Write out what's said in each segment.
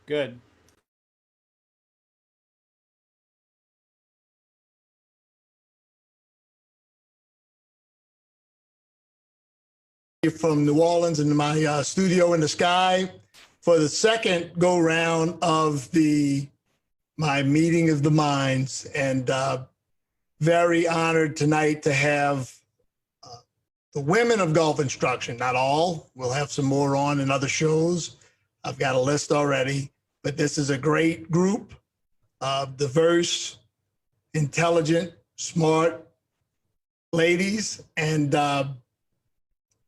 Good. From New Orleans in my studio in the sky for the second go round of my meeting of the minds, and very honored tonight to have the women of golf instruction. Not all, we'll have some more on in other shows. I've got a list already, but this is a great group of diverse, intelligent, smart ladies, and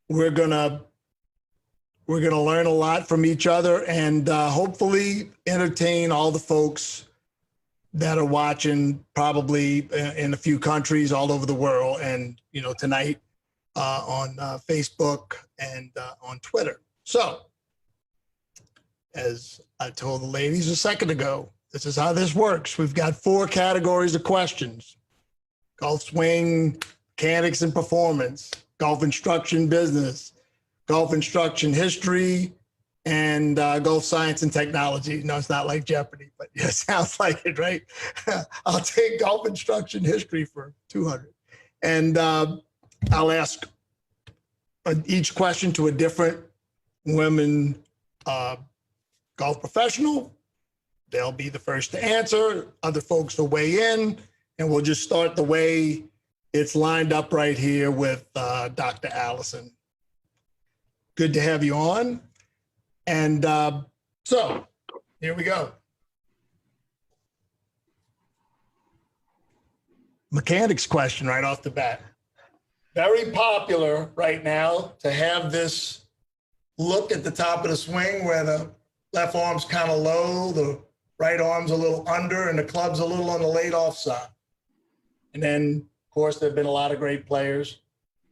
we're gonna learn a lot from each other, and hopefully entertain all the folks that are watching, probably in a few countries all over the world, and tonight on Facebook and on Twitter. So, as I told the ladies a second ago, this is how this works. We've got 4 categories of questions: golf swing, mechanics and performance, golf instruction business, golf instruction history, and golf science and technology. No, it's not like Jeopardy, but yeah, it sounds like it, right? I'll take golf instruction history for 200. And I'll ask each question to a different women golf professional. They'll be the first to answer. Other folks will weigh in, and we'll just start the way it's lined up right here with Dr. Allison. Good to have you on. And so here we go. Mechanics question right off the bat. Very popular right now to have this look at the top of the swing where the left arm's kind of low, the right arm's a little under, and the club's a little on the laid off side. And then, of course, there have been a lot of great players,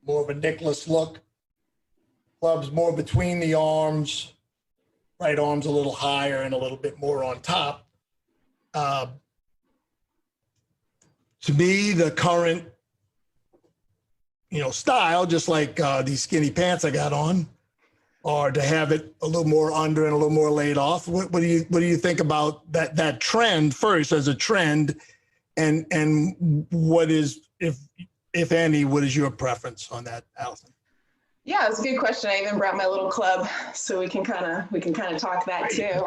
more of a Nicklaus look. Club's more between the arms, right arm's a little higher and a little bit more on top. To me, the current, style, just like these skinny pants I got on, are to have it a little more under and a little more laid off. What do you think about that trend first as a trend, and what is, if any, what is your preference on that, Allison? Yeah, it's a good question. I even brought my little club so we can kind of talk that too.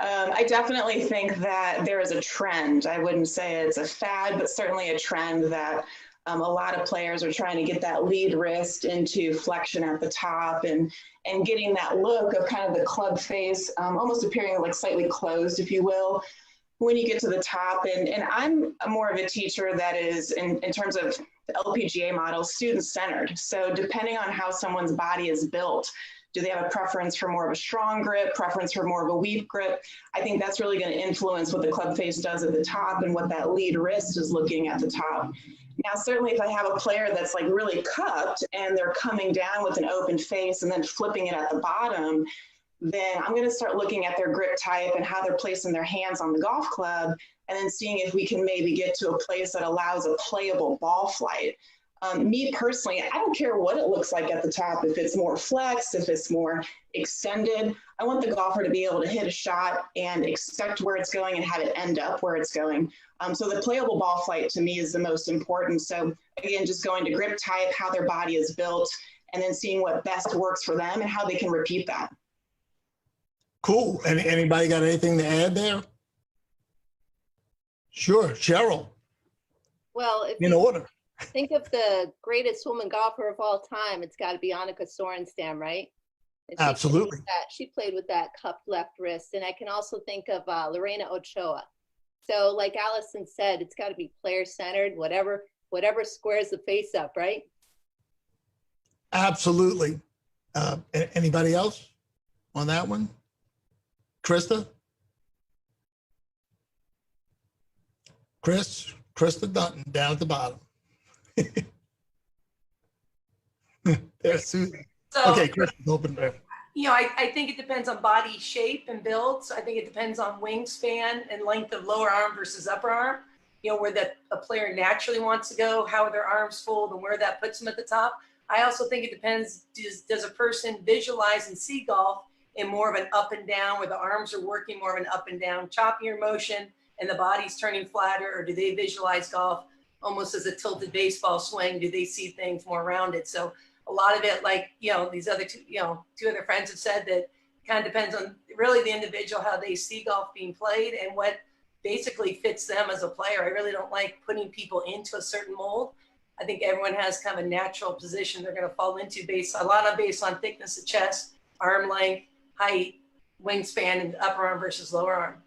I definitely think that there is a trend. I wouldn't say it's a fad, but certainly a trend that a lot of players are trying to get that lead wrist into flexion at the top and getting that look of kind of the club face, almost appearing like slightly closed, if you will, when you get to the top. And I'm more of a teacher that is, in terms of the LPGA model, student-centered. So depending on how someone's body is built, do they have a preference for more of a strong grip, preference for more of a weak grip? I think that's really going to influence what the club face does at the top and what that lead wrist is looking at the top. Now, certainly if I have a player that's like really cupped and they're coming down with an open face and then flipping it at the bottom, then I'm going to start looking at their grip type and how they're placing their hands on the golf club, and then seeing if we can maybe get to a place that allows a playable ball flight. Me personally, I don't care what it looks like at the top, if it's more flexed, if it's more extended. I want the golfer to be able to hit a shot and expect where it's going and have it end up where it's going. So the playable ball flight to me is the most important. So again, just going to grip type, how their body is built, and then seeing what best works for them and how they can repeat that. Cool. Anybody got anything to add there? Sure, Cheryl. Well, if in order. Think of the greatest woman golfer of all time, it's got to be Annika Sorenstam, right? Absolutely. She played with that cupped left wrist. And I can also think of Lorena Ochoa. So like Allison said, it's got to be player-centered, whatever squares the face up, right? Absolutely. Anybody else on that one? Krista? Krista Dunton down at the bottom. There's Susan. So, okay, Krista's open there. I think it depends on body shape and build. So I think it depends on wingspan and length of lower arm versus upper arm. Where a player naturally wants to go, how their arms fold, and where that puts them at the top. I also think it depends, does a person visualize and see golf in more of an up and down, where the arms are working more of an up and down, choppier motion, and the body's turning flatter? Or do they visualize golf almost as a tilted baseball swing? Do they see things more rounded? So a lot of it, like, these other two other friends have said, that kind of depends on really the individual, how they see golf being played and what basically fits them as a player. I really don't like putting people into a certain mold. I think everyone has kind of a natural position they're going to fall into based on thickness of chest, arm length, height, wingspan, and upper arm versus lower arm.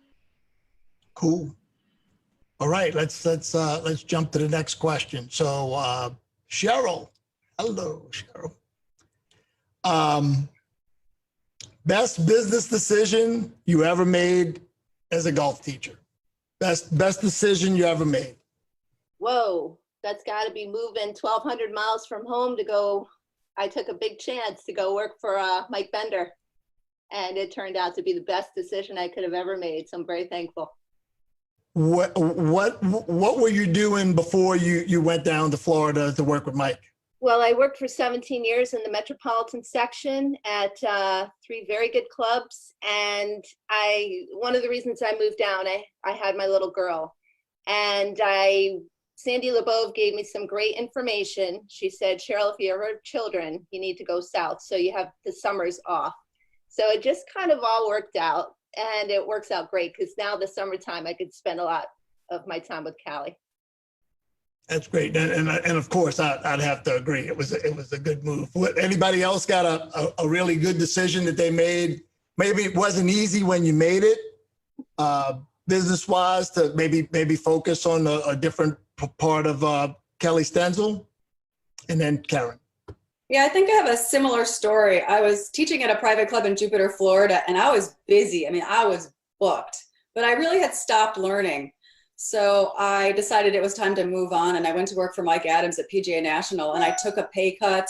Cool. All right, let's jump to the next question. So Cheryl, hello, Cheryl. Best business decision you ever made as a golf teacher? Best decision you ever made? Whoa, that's got to be moving 1,200 miles from home to go. I took a big chance to go work for Mike Bender, and it turned out to be the best decision I could have ever made. So I'm very thankful. What were you doing before you went down to Florida to work with Mike? Well, I worked for 17 years in the metropolitan section at 3 very good clubs. And one of the reasons I moved down, I had my little girl. And Sandy LeBove gave me some great information. She said, Cheryl, if you ever have children, you need to go south. So you have the summers off. So it just kind of all worked out. And it works out great because now the summertime, I could spend a lot of my time with Callie. That's great, and of course I'd have to agree. It was a good move. Anybody else got a really good decision that they made? Maybe it wasn't easy when you made it, business wise, to maybe focus on a different part of Kelly Stenzel, and then Karen. Yeah, I think I have a similar story. I was teaching at a private club in Jupiter, Florida, and I was busy. I mean, I was booked, but I really had stopped learning. So I decided it was time to move on, and I went to work for Mike Adams at PGA National, and I took a pay cut,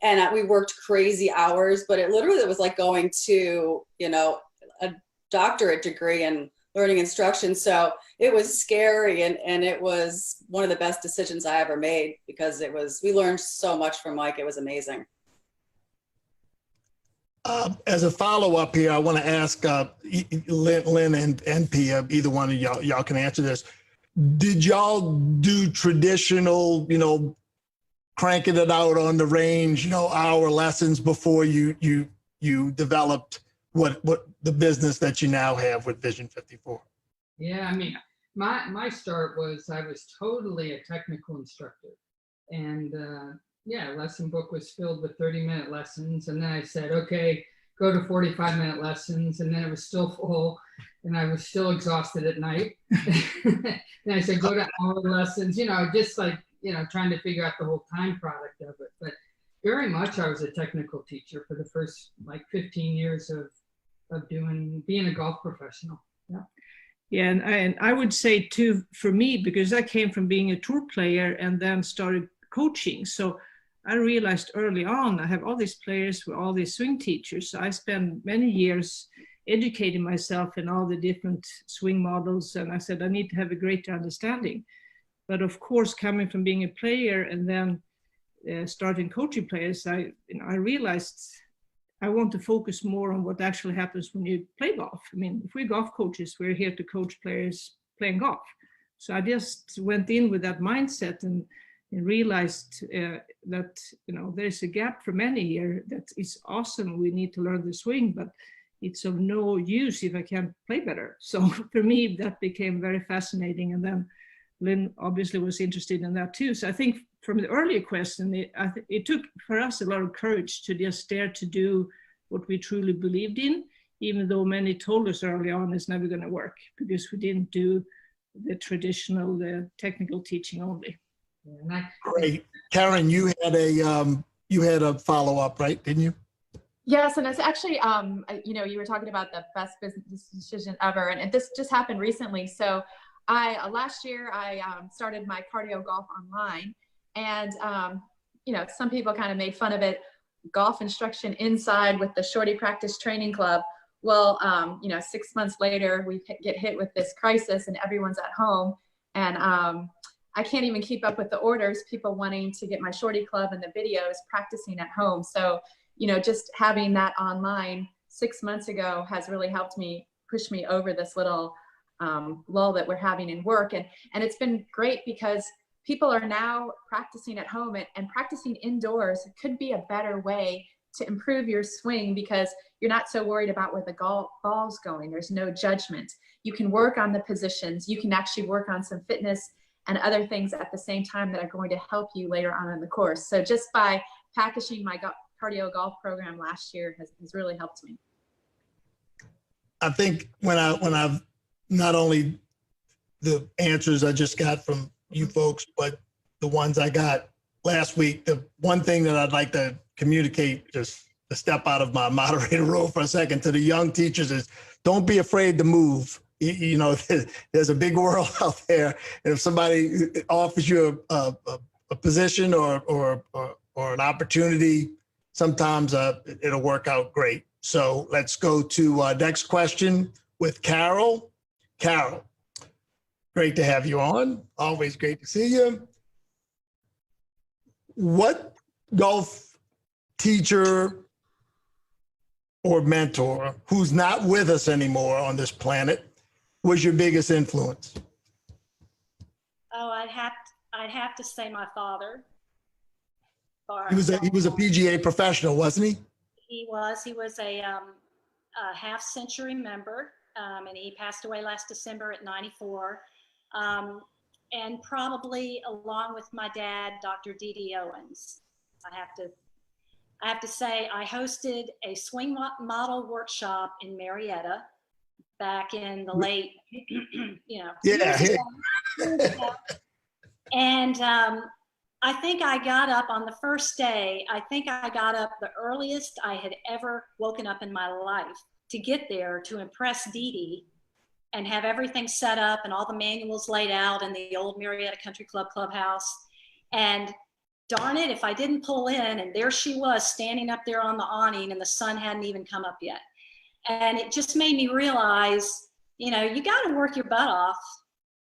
and we worked crazy hours, but it literally was like going to, a doctorate degree in learning instruction. So it was scary, and it was one of the best decisions I ever made because we learned so much from Mike. It was amazing. As a follow-up here, I want to ask Lynn and Pia, either one of y'all can answer this. Did y'all do traditional, cranking it out on the range, hour lessons before you developed what the business that you now have with Vision 54? Yeah, I mean, my start was I was totally a technical instructor, and lesson book was filled with 30-minute lessons. And then I said, okay, go to 45-minute lessons. And then it was still full and I was still exhausted at night. And I said, go to hour lessons, just like, trying to figure out the whole time product of it. But very much I was a technical teacher for the first 15 years of being a golf professional. Yeah. Yeah, and I would say too, for me, because I came from being a tour player and then started coaching. So I realized early on, I have all these players with all these swing teachers. So I spent many years educating myself in all the different swing models. And I said, I need to have a greater understanding. But of course, coming from being a player and then starting coaching players, I realized I want to focus more on what actually happens when you play golf. I mean, if we're golf coaches, we're here to coach players playing golf. So I just went in with that mindset and realized that there's a gap for many here that is awesome. We need to learn the swing, but it's of no use if I can't play better. So for me, that became very fascinating. And then Lynn obviously was interested in that too. So I think from the earlier question, it took for us a lot of courage to just dare to do what we truly believed in, even though many told us early on it's never going to work because we didn't do the traditional, the technical teaching only. Great. Karen, you had a follow-up, right? Didn't you? Yes, and it's actually, you were talking about the best business decision ever, and this just happened recently. So last year I started my cardio golf online, and some people kind of made fun of it, golf instruction inside with the Shorty Practice Training Club. Well, 6 months later, we get hit with this crisis and everyone's at home, and I can't even keep up with the orders, people wanting to get my Shorty Club and the videos practicing at home. So, just having that online 6 months ago has really helped me push me over this little lull that we're having in work. And it's been great because people are now practicing at home, and practicing indoors could be a better way to improve your swing because you're not so worried about where the ball's going. There's no judgment. You can work on the positions. You can actually work on some fitness and other things at the same time that are going to help you later on in the course. So just by packaging my cardio golf program last year has really helped me. I think when I've not only the answers I just got from you folks, but the ones I got last week, the one thing that I'd like to communicate, just to step out of my moderator role for a second, to the young teachers is don't be afraid to move. You know, there's a big world out there. And if somebody offers you a position or an opportunity, sometimes it'll work out great. So let's go to next question with Carol. Carol, great to have you on. Always great to see you. What golf teacher or mentor who's not with us anymore on this planet was your biggest influence? Oh, I'd have to say my father. He was a PGA professional, wasn't he? He was a half century member, and he passed away last December at 94. And probably along with my dad, Dr. D.D. Owens. I have to say I hosted a swing model workshop in Marietta back in the late, Yeah. And I think I got up on the first day. I think I got up the earliest I had ever woken up in my life to get there to impress Dee Dee and have everything set up and all the manuals laid out in the old Marietta Country Club clubhouse. And darn it, if I didn't pull in, and there she was standing up there on the awning and the sun hadn't even come up yet. And it just made me realize, you got to work your butt off.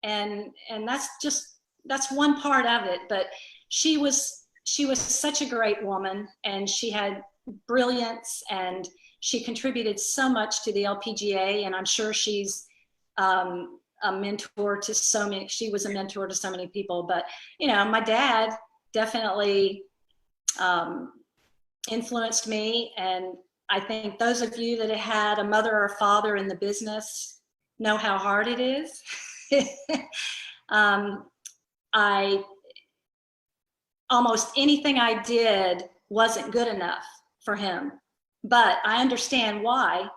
And that's one part of it. But she was such a great woman, and she had brilliance, and she contributed so much to the LPGA. And I'm sure she's a mentor to so many. She was a mentor to so many people. But my dad definitely influenced me, and I think those of you that have had a mother or a father in the business know how hard it is. Almost anything I did wasn't good enough for him, but I understand why.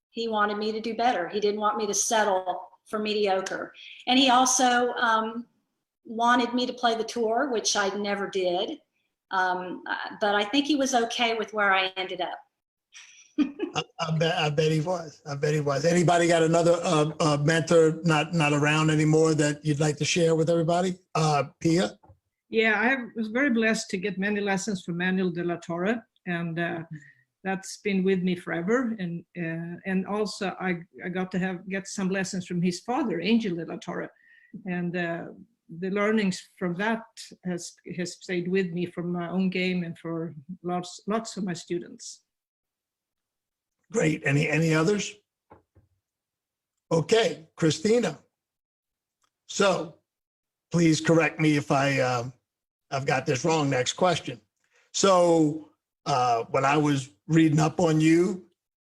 He wanted me to do better. He didn't want me to settle for mediocre. And he also wanted me to play the tour, which I never did. But I think he was okay with where I ended up. I bet he was. Anybody got another mentor not around anymore that you'd like to share with everybody? Pia? Yeah, I was very blessed to get many lessons from Manuel de la Torre, and that's been with me forever. And also I got to get some lessons from his father, Angel de la Torre, and the learnings from that has stayed with me from my own game and for lots of my students. Great. Any others? Okay, Christina. So please correct me if I've got this wrong. Next question. So when I was reading up on you,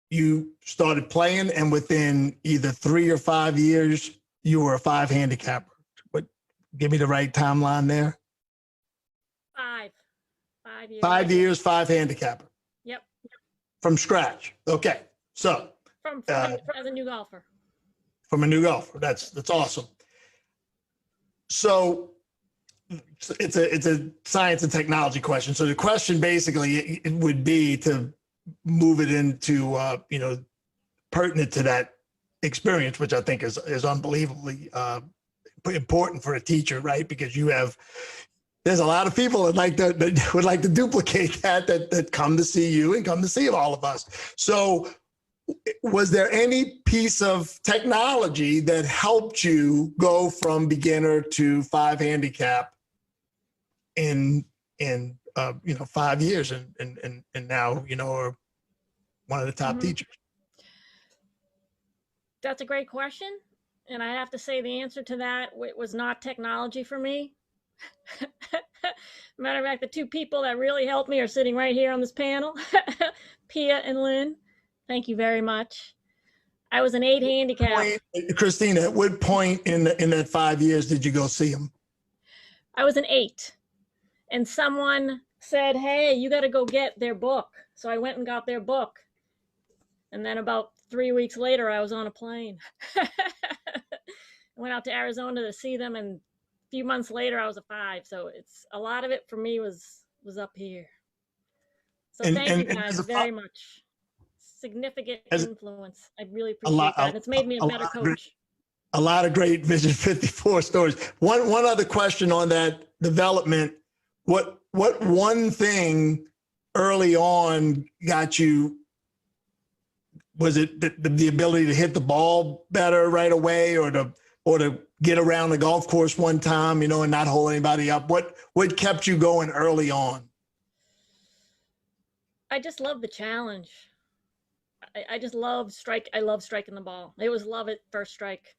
you started playing, and within either 3 or 5 years, you were a 5 handicapper. But give me the right timeline there. 5 years. 5 years, 5 handicapper. Yep. From scratch. Okay. So From as a new golfer. From a new golfer. That's awesome. So it's a science and technology question. So the question basically it would be to move it into pertinent to that experience, which I think is unbelievably important for a teacher, right? Because there's a lot of people that would like to duplicate that come to see you and come to see all of us. So was there any piece of technology that helped you go from beginner to 5 handicap in 5 years and now are one of the top teachers? That's a great question. And I have to say the answer to that was not technology for me. Matter of fact, the two people that really helped me are sitting right here on this panel, Pia and Lynn. Thank you very much. I was an 8 handicap. Christina, at what point in that 5 years did you go see him? I was an 8. And someone said, hey, you got to go get their book. So I went and got their book. And then about 3 weeks later, I was on a plane. I went out to Arizona to see them, and a few months later, I was a 5. So it's a lot of it for me was up here. So thank you guys very much. Significant influence. I really appreciate that. It's made me a better coach. A lot of great Vision 54 stories. One other question on that development. What one thing early on got you? Was it the ability to hit the ball better right away, or to get around the golf course one time, and not hold anybody up? What kept you going early on? I just love the challenge. I just love I love striking the ball. It was love at first strike.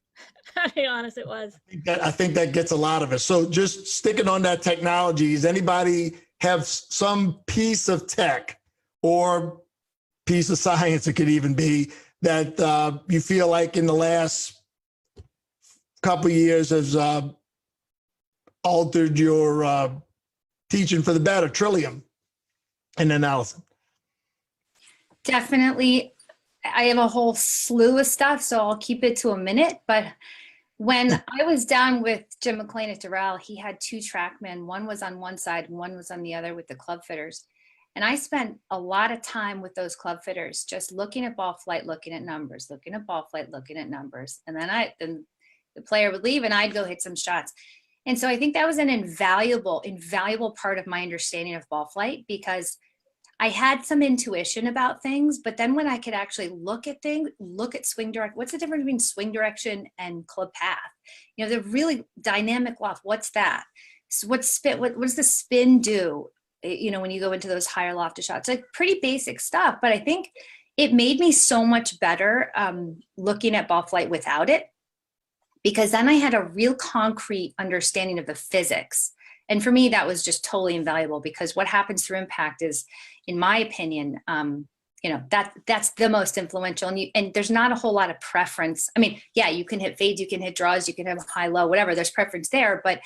To be honest, it was. I think that gets a lot of it. So just sticking on that technology, does anybody have some piece of tech or piece of science, it could even be, that you feel like in the last couple of years has altered your teaching for the better? Trillium and then Allison. Definitely. I have a whole slew of stuff, so I'll keep it to a minute. But when I was down with Jim McLean at Doral, he had 2 TrackMan. One was on one side, one was on the other with the club fitters. And I spent a lot of time with those club fitters, just looking at ball flight, looking at numbers, looking at ball flight, looking at numbers. And then the player would leave and I'd go hit some shots. And so I think that was an invaluable part of my understanding of ball flight, because I had some intuition about things, but then when I could actually look at things, look at swing direct, what's the difference between swing direction and club path? They're really dynamic loft. What's that? So what does the spin do? When you go into those higher lofted shots, like pretty basic stuff, but I think it made me so much better looking at ball flight without it, because then I had a real concrete understanding of the physics. And for me, that was just totally invaluable, because what happens through impact is, in my opinion, that's the most influential. And there's not a whole lot of preference. I mean, yeah, you can hit fades, you can hit draws, you can have high, low, whatever. There's preference there, but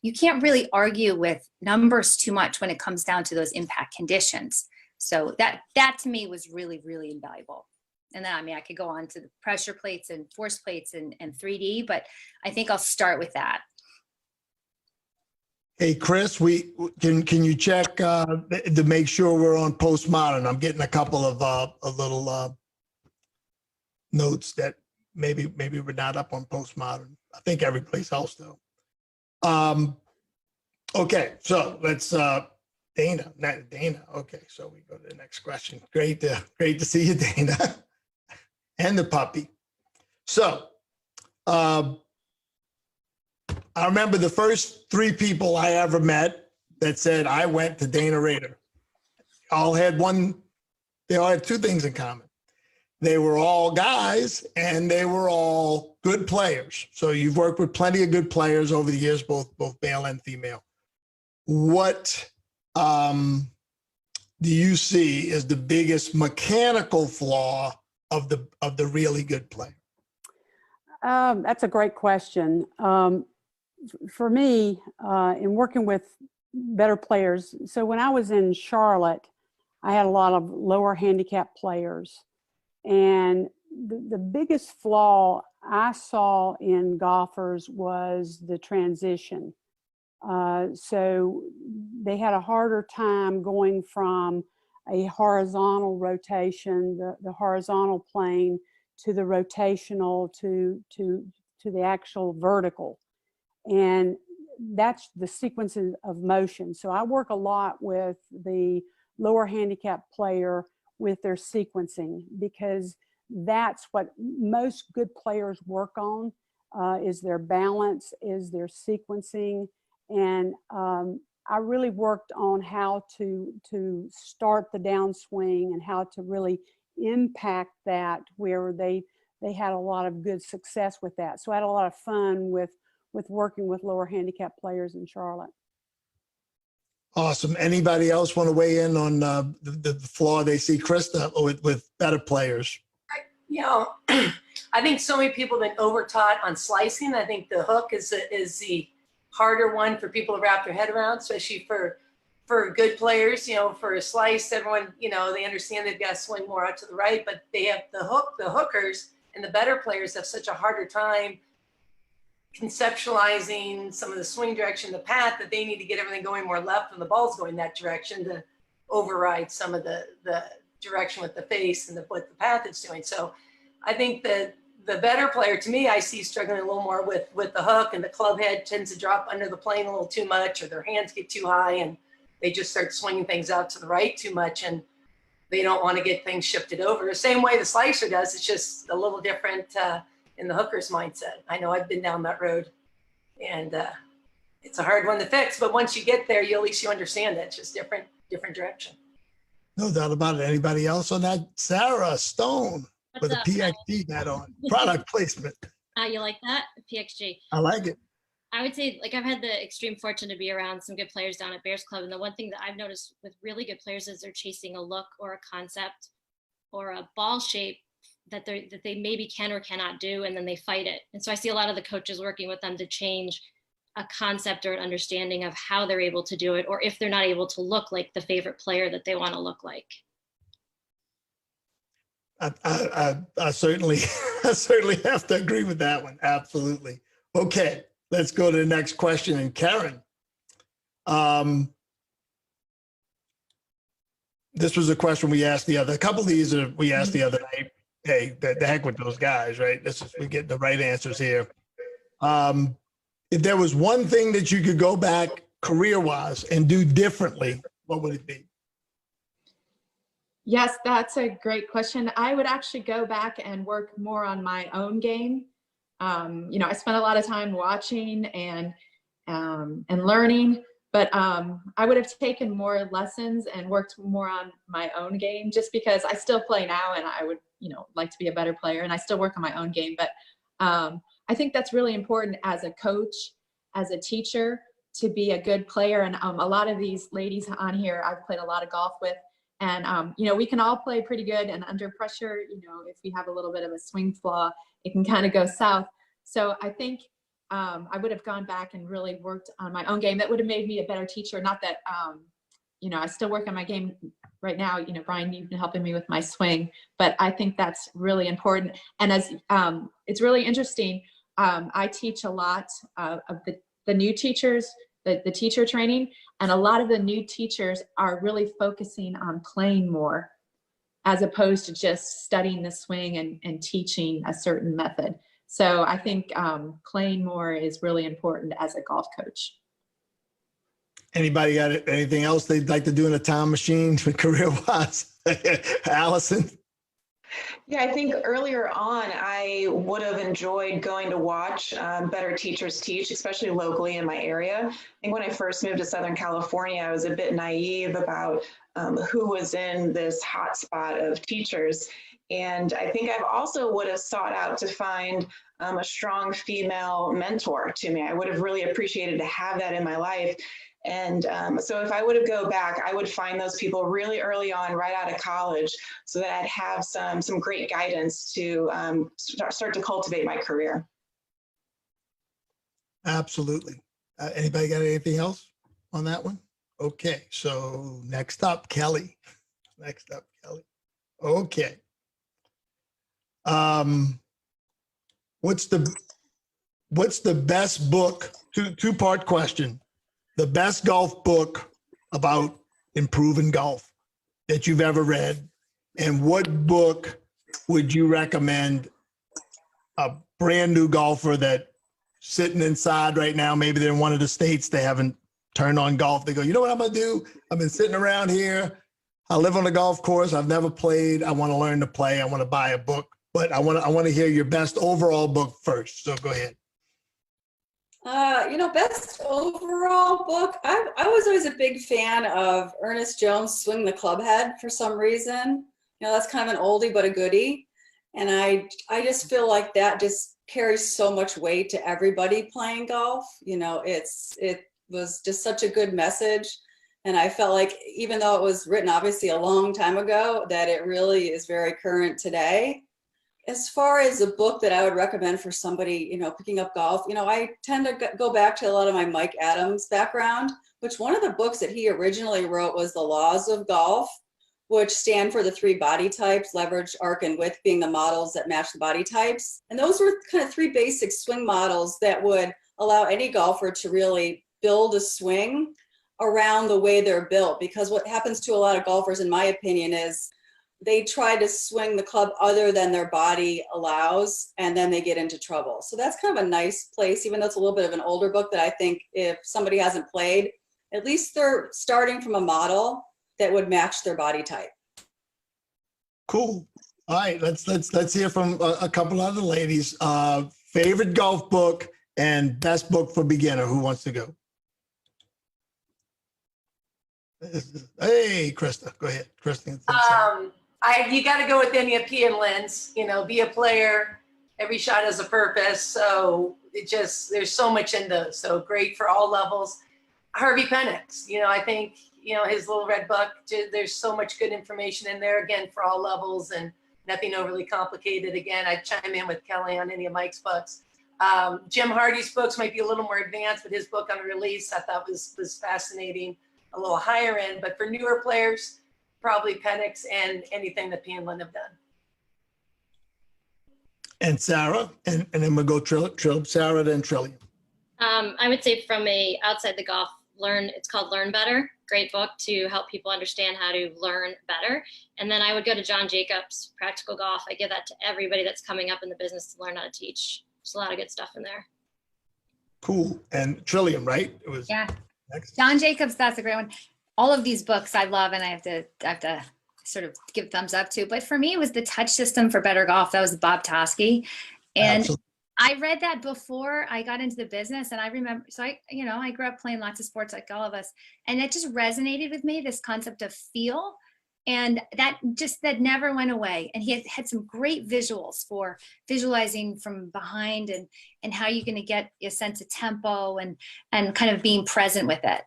you can't really argue with numbers too much when it comes down to those impact conditions. So that to me was really, really invaluable. And then, I could go on to the pressure plates and force plates and 3D, but I think I'll start with that. Hey, Chris, can you check to make sure we're on postmodern? I'm getting a couple of little notes that maybe we're not up on postmodern. I think every place else though. Okay, so let's Dana, not Dana. Okay, so we go to the next question. Great to see you, Dana, and the puppy. So I remember the first 3 people I ever met that said I went to Dana Rader. They all had 2 things in common. They were all guys and they were all good players. So you've worked with plenty of good players over the years, both male and female. What do you see as the biggest mechanical flaw of the really good player? That's a great question. For me, in working with better players, so when I was in Charlotte, I had a lot of lower handicap players. And the biggest flaw I saw in golfers was the transition. So they had a harder time going from a horizontal rotation, the horizontal plane, to the rotational, to the actual vertical. And that's the sequences of motion. So I work a lot with the lower handicap player with their sequencing, because that's what most good players work on, is their balance, is their sequencing. And I really worked on how to start the downswing and how to really impact that, where they they had a lot of good success with that. So I had a lot of fun with working with lower handicap players in Charlotte. Awesome. Anybody else want to weigh in on the flaw they see, Krista, with better players? You know, I think so many people have been over-taught on slicing. I think the hook is the harder one for people to wrap their head around, especially for good players. You know, for a slice, everyone, you know, they understand they've got to swing more out to the right, but they have the hookers and the better players have such a harder time conceptualizing some of the swing direction, the path, that they need to get everything going more left when the ball's going that direction to override some of the direction with the face and what the path is doing. So I think that the better player, to me, I see struggling a little more with the hook, and the club head tends to drop under the plane a little too much, or their hands get too high and they just start swinging things out to the right too much, and they don't want to get things shifted over. The same way the slicer does, it's just a little different in the hooker's mindset. I know I've been down that road, and it's a hard one to fix, but once you get there, at least you understand that it's just different direction. No doubt about it. Anybody else on that? Sarah Stone with a PXG hat on. Product placement. You like that? PXG. I like it. I would say, like, I've had the extreme fortune to be around some good players down at Bears Club. And the one thing that I've noticed with really good players is they're chasing a look or a concept or a ball shape that they maybe can or cannot do, and then they fight it. And so I see a lot of the coaches working with them to change a concept or an understanding of how they're able to do it, or if they're not able to look like the favorite player that they want to look like. I certainly have to agree with that one. Absolutely. Okay, let's go to the next question. And Karen, this was a question we asked a couple of these we asked the other night. Hey, the heck with those guys, right? We get the right answers here. If there was one thing that you could go back career-wise and do differently, what would it be? Yes, that's a great question. I would actually go back and work more on my own game. You know, I spent a lot of time watching and learning, but I would have taken more lessons and worked more on my own game, just because I still play now and I would, you know, like to be a better player, and I still work on my own game. But I think that's really important as a coach, as a teacher, to be a good player. And a lot of these ladies on here, I've played a lot of golf with. And, you know, we can all play pretty good, and under pressure, you know, if we have a little bit of a swing flaw, it can kind of go south. So I think I would have gone back and really worked on my own game. That would have made me a better teacher. Not that, you know, I still work on my game right now. You know, Brian, you've been helping me with my swing, but I think that's really important. And as it's really interesting, I teach a lot of the new teachers, the teacher training, and a lot of the new teachers are really focusing on playing more, as opposed to just studying the swing and teaching a certain method. So I think playing more is really important as a golf coach. Anybody got anything else they'd like to do in a time machine career-wise? Allison? Yeah, I think earlier on, I would have enjoyed going to watch better teachers teach, especially locally in my area. I think when I first moved to Southern California, I was a bit naive about who was in this hotspot of teachers. And I think I also would have sought out to find a strong female mentor to me. I would have really appreciated to have that in my life. And so if I would have go back, I would find those people really early on, right out of college, so that I'd have some great guidance to start to cultivate my career. Absolutely. Anybody got anything else on that one? Okay, so next up, Kelly. Next up, Kelly. Okay. What's the best book? Two-part question. The best golf book about improving golf that you've ever read, and what book would you recommend a brand new golfer that sitting inside right now, maybe they're in one of the states, they haven't turned on golf, they go, you know what I'm gonna do? I've been sitting around here, I live on a golf course, I've never played, I want to learn to play, I want to buy a book, but I want to hear your best overall book first, so go ahead. You know, best overall book, I was always a big fan of Ernest Jones' Swing the Club Head for some reason. You know, that's kind of an oldie but a goodie. And I just feel like that just carries so much weight to everybody playing golf. You know, it was just such a good message. And I felt like even though it was written obviously a long time ago, that it really is very current today. As far as a book that I would recommend for somebody, you know, picking up golf, you know, I tend to go back to a lot of my Mike Adams background, which one of the books that he originally wrote was The Laws of Golf, which stand for the 3 body types, leverage, arc, and width being the models that match the body types. And those were kind of 3 basic swing models that would allow any golfer to really build a swing around the way they're built. Because what happens to a lot of golfers, in my opinion, is they try to swing the club other than their body allows, and then they get into trouble. So that's kind of a nice place, even though it's a little bit of an older book, that I think if somebody hasn't played, at least they're starting from a model that would match their body type. Cool. All right, let's hear from a couple other ladies. Favorite golf book and best book for beginner. Who wants to go? Hey, Krista, go ahead. Krista. You got to go with any of P and Lynn's. You know, be a player. Every shot has a purpose. So there's so much in those. So great for all levels. Harvey Penix. You know, I think, you know, his little red book. There's so much good information in there. Again, for all levels and nothing overly complicated. Again, I'd chime in with Kelly on any of Mike's books. Jim Hardy's books might be a little more advanced, but his book on release I thought was fascinating. A little higher end, but for newer players, probably Penix and anything that P and Lynn have done. And Sarah, and then we'll go Sarah, then Trillian. I would say from outside the golf, it's called Learn Better. Great book to help people understand how to learn better. And then I would go to John Jacobs, Practical Golf. I give that to everybody that's coming up in the business to learn how to teach. There's a lot of good stuff in there. Cool. And Trillian, right? It was. Yeah. Next. John Jacobs, that's a great one. All of these books I love, and I have to sort of give thumbs up to. But for me, it was the Touch System for Better Golf. That was Bob Toski, and absolutely. I read that before I got into the business, and I remember. So I grew up playing lots of sports like all of us, and it just resonated with me. This concept of feel, and that never went away. And he had some great visuals for visualizing from behind and how you're going to get a sense of tempo and kind of being present with it.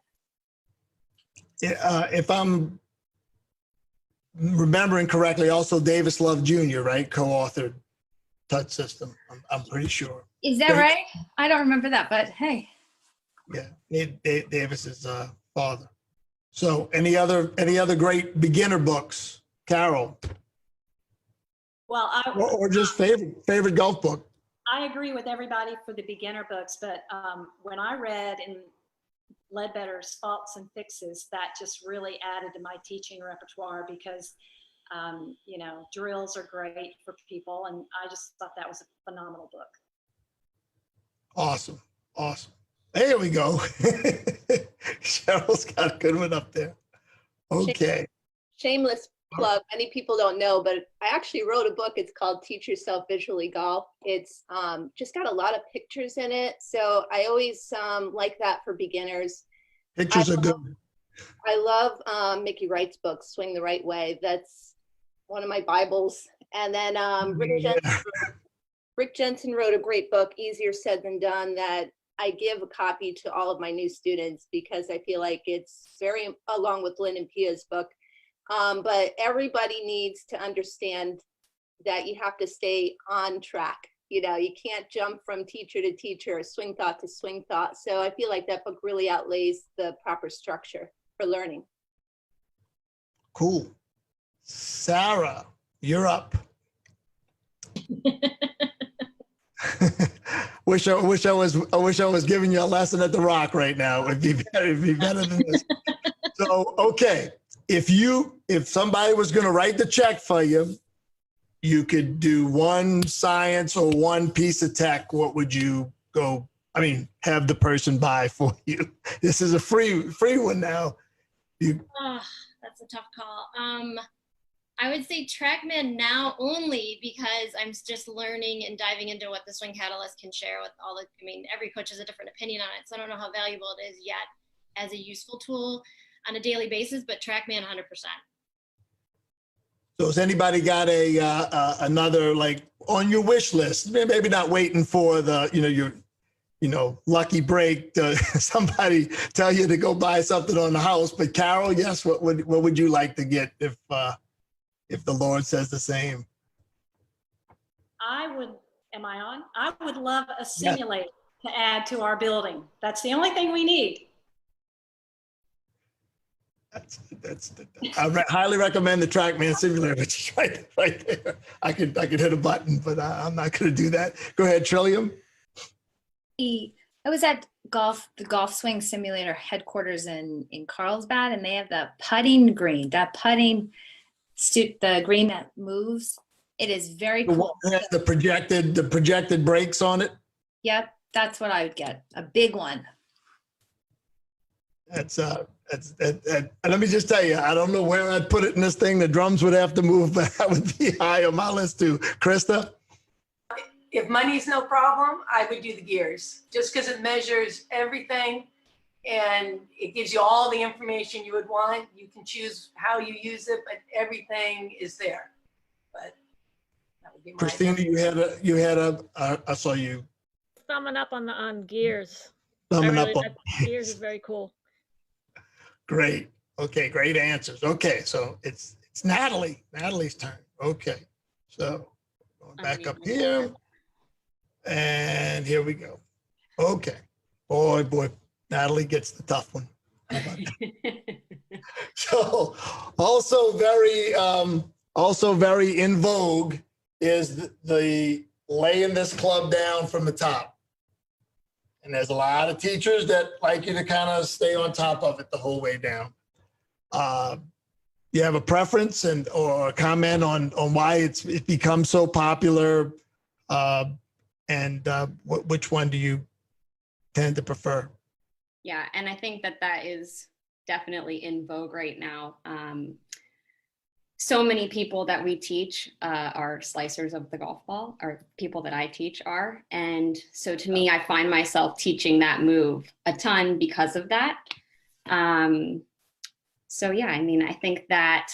If I'm remembering correctly, also Davis Love Jr., right? Co-authored Touch System. I'm pretty sure. Is that right? I don't remember that, but hey. Yeah, Davis's father. So any other great beginner books, Carol? Well, or just favorite golf book? I agree with everybody for the beginner books, but when I read in Ledbetter's Faults and Fixes, that just really added to my teaching repertoire because, drills are great for people, and I just thought that was a phenomenal book. Awesome. There we go. Cheryl's got a good one up there. Okay. Shameless plug. Many people don't know, but I actually wrote a book. It's called Teach Yourself Visually Golf. It's just got a lot of pictures in it. So I always like that for beginners. Pictures are good. I love Mickey Wright's book, Swing the Right Way. That's one of my Bibles. And then Rick Jensen wrote a great book, Easier Said Than Done, that I give a copy to all of my new students because I feel like it's very, along with Lynn and Pia's book, but everybody needs to understand that you have to stay on track. You can't jump from teacher to teacher, swing thought to swing thought. So I feel like that book really outlays the proper structure for learning. Cool. Sarah, you're up. Wish I was giving you a lesson at the Rock right now. It'd be better than this. So, okay. If somebody was going to write the check for you, you could do one science or one piece of tech. What would you have the person buy for you? This is a free one now. That's a tough call. I would say TrackMan now only because I'm just learning and diving into what the Swing Catalyst can share with every coach has a different opinion on it. So I don't know how valuable it is yet as a useful tool on a daily basis, but TrackMan 100%. So has anybody got another, like, on your wish list? Maybe not waiting for the, your lucky break to somebody tell you to go buy something on the house. But Carol, yes, what would you like to get if the Lord says the same? Am I on? I would love a simulator to add to our building. That's the only thing we need. I highly recommend the TrackMan simulator, which is right there. I could hit a button, but I'm not going to do that. Go ahead, Trillium. I was at the golf swing simulator headquarters in Carlsbad, and they have the putting green, the green that moves. It is very cool. The projected brakes on it. Yep, that's what I would get. A big one. That's let me just tell you, I don't know where I'd put it in this thing. The drums would have to move, but that would be high on my list too. Krista? If money's no problem, I would do the gears, just because it measures everything and it gives you all the information you would want. You can choose how you use it, but everything is there. But that would be my Christina, I saw you Thumbing up on gears. Gears is very cool. Great. Okay, great answers. Okay, so it's Natalie's turn. Okay, so going back up here, and here we go. Okay, boy, Natalie gets the tough one. How about that? So also very in vogue is the laying this club down from the top. And there's a lot of teachers that like you to kind of stay on top of it the whole way down. You have a preference or a comment on why it becomes so popular, and which one do you tend to prefer? Yeah, and I think that is definitely in vogue right now. So many people that we teach are slicers of the golf ball, or people that I teach are. And so to me, I find myself teaching that move a ton because of that. So yeah, I mean, I think that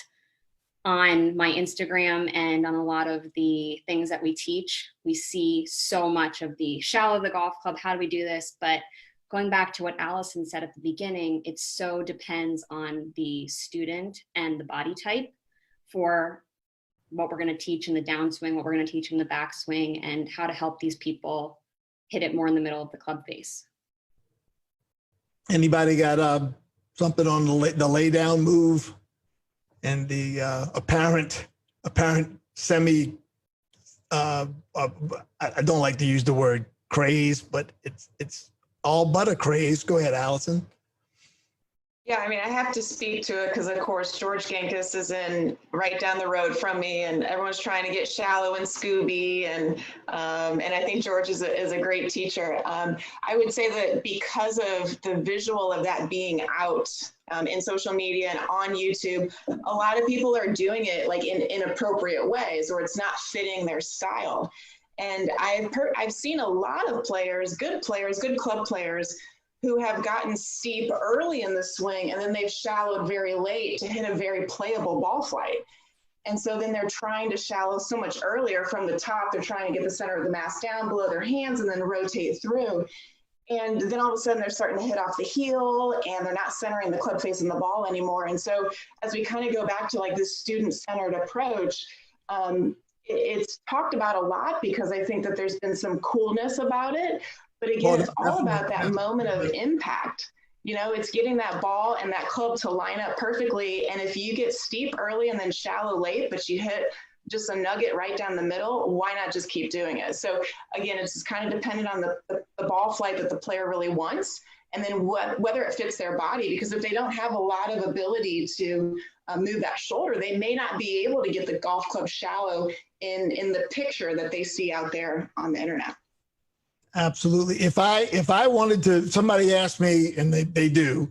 on my Instagram and on a lot of the things that we teach, we see so much of the shallow of the golf club. How do we do this? But going back to what Allison said at the beginning, it so depends on the student and the body type for what we're going to teach in the downswing, what we're going to teach in the backswing, and how to help these people hit it more in the middle of the club face. Anybody got something on the lay down move and the apparent semi, I don't like to use the word craze, but it's all but a craze. Go ahead, Allison. Yeah, I mean, I have to speak to it because, of course, George Genkus is right down the road from me, and everyone's trying to get shallow and Scooby, and I think George is a great teacher. I would say that because of the visual of that being out in social media and on YouTube, a lot of people are doing it like in inappropriate ways, or it's not fitting their style. And I've seen a lot of players, good club players, who have gotten steep early in the swing, and then they've shallowed very late to hit a very playable ball flight. And so then they're trying to shallow so much earlier from the top. They're trying to get the center of the mass down below their hands and then rotate through. And then all of a sudden they're starting to hit off the heel, and they're not centering the club face in the ball anymore. And so as we kind of go back to like this student-centered approach, it's talked about a lot because I think that there's been some coolness about it. But again, it's all about that moment of impact. You know, it's getting that ball and that club to line up perfectly. And if you get steep early and then shallow late, but you hit just a nugget right down the middle, why not just keep doing it? So again, it's just kind of dependent on the ball flight that the player really wants, and then whether it fits their body. Because if they don't have a lot of ability to move that shoulder, they may not be able to get the golf club shallow in the picture that they see out there on the internet. Absolutely. If I wanted to, somebody asked me, and they do,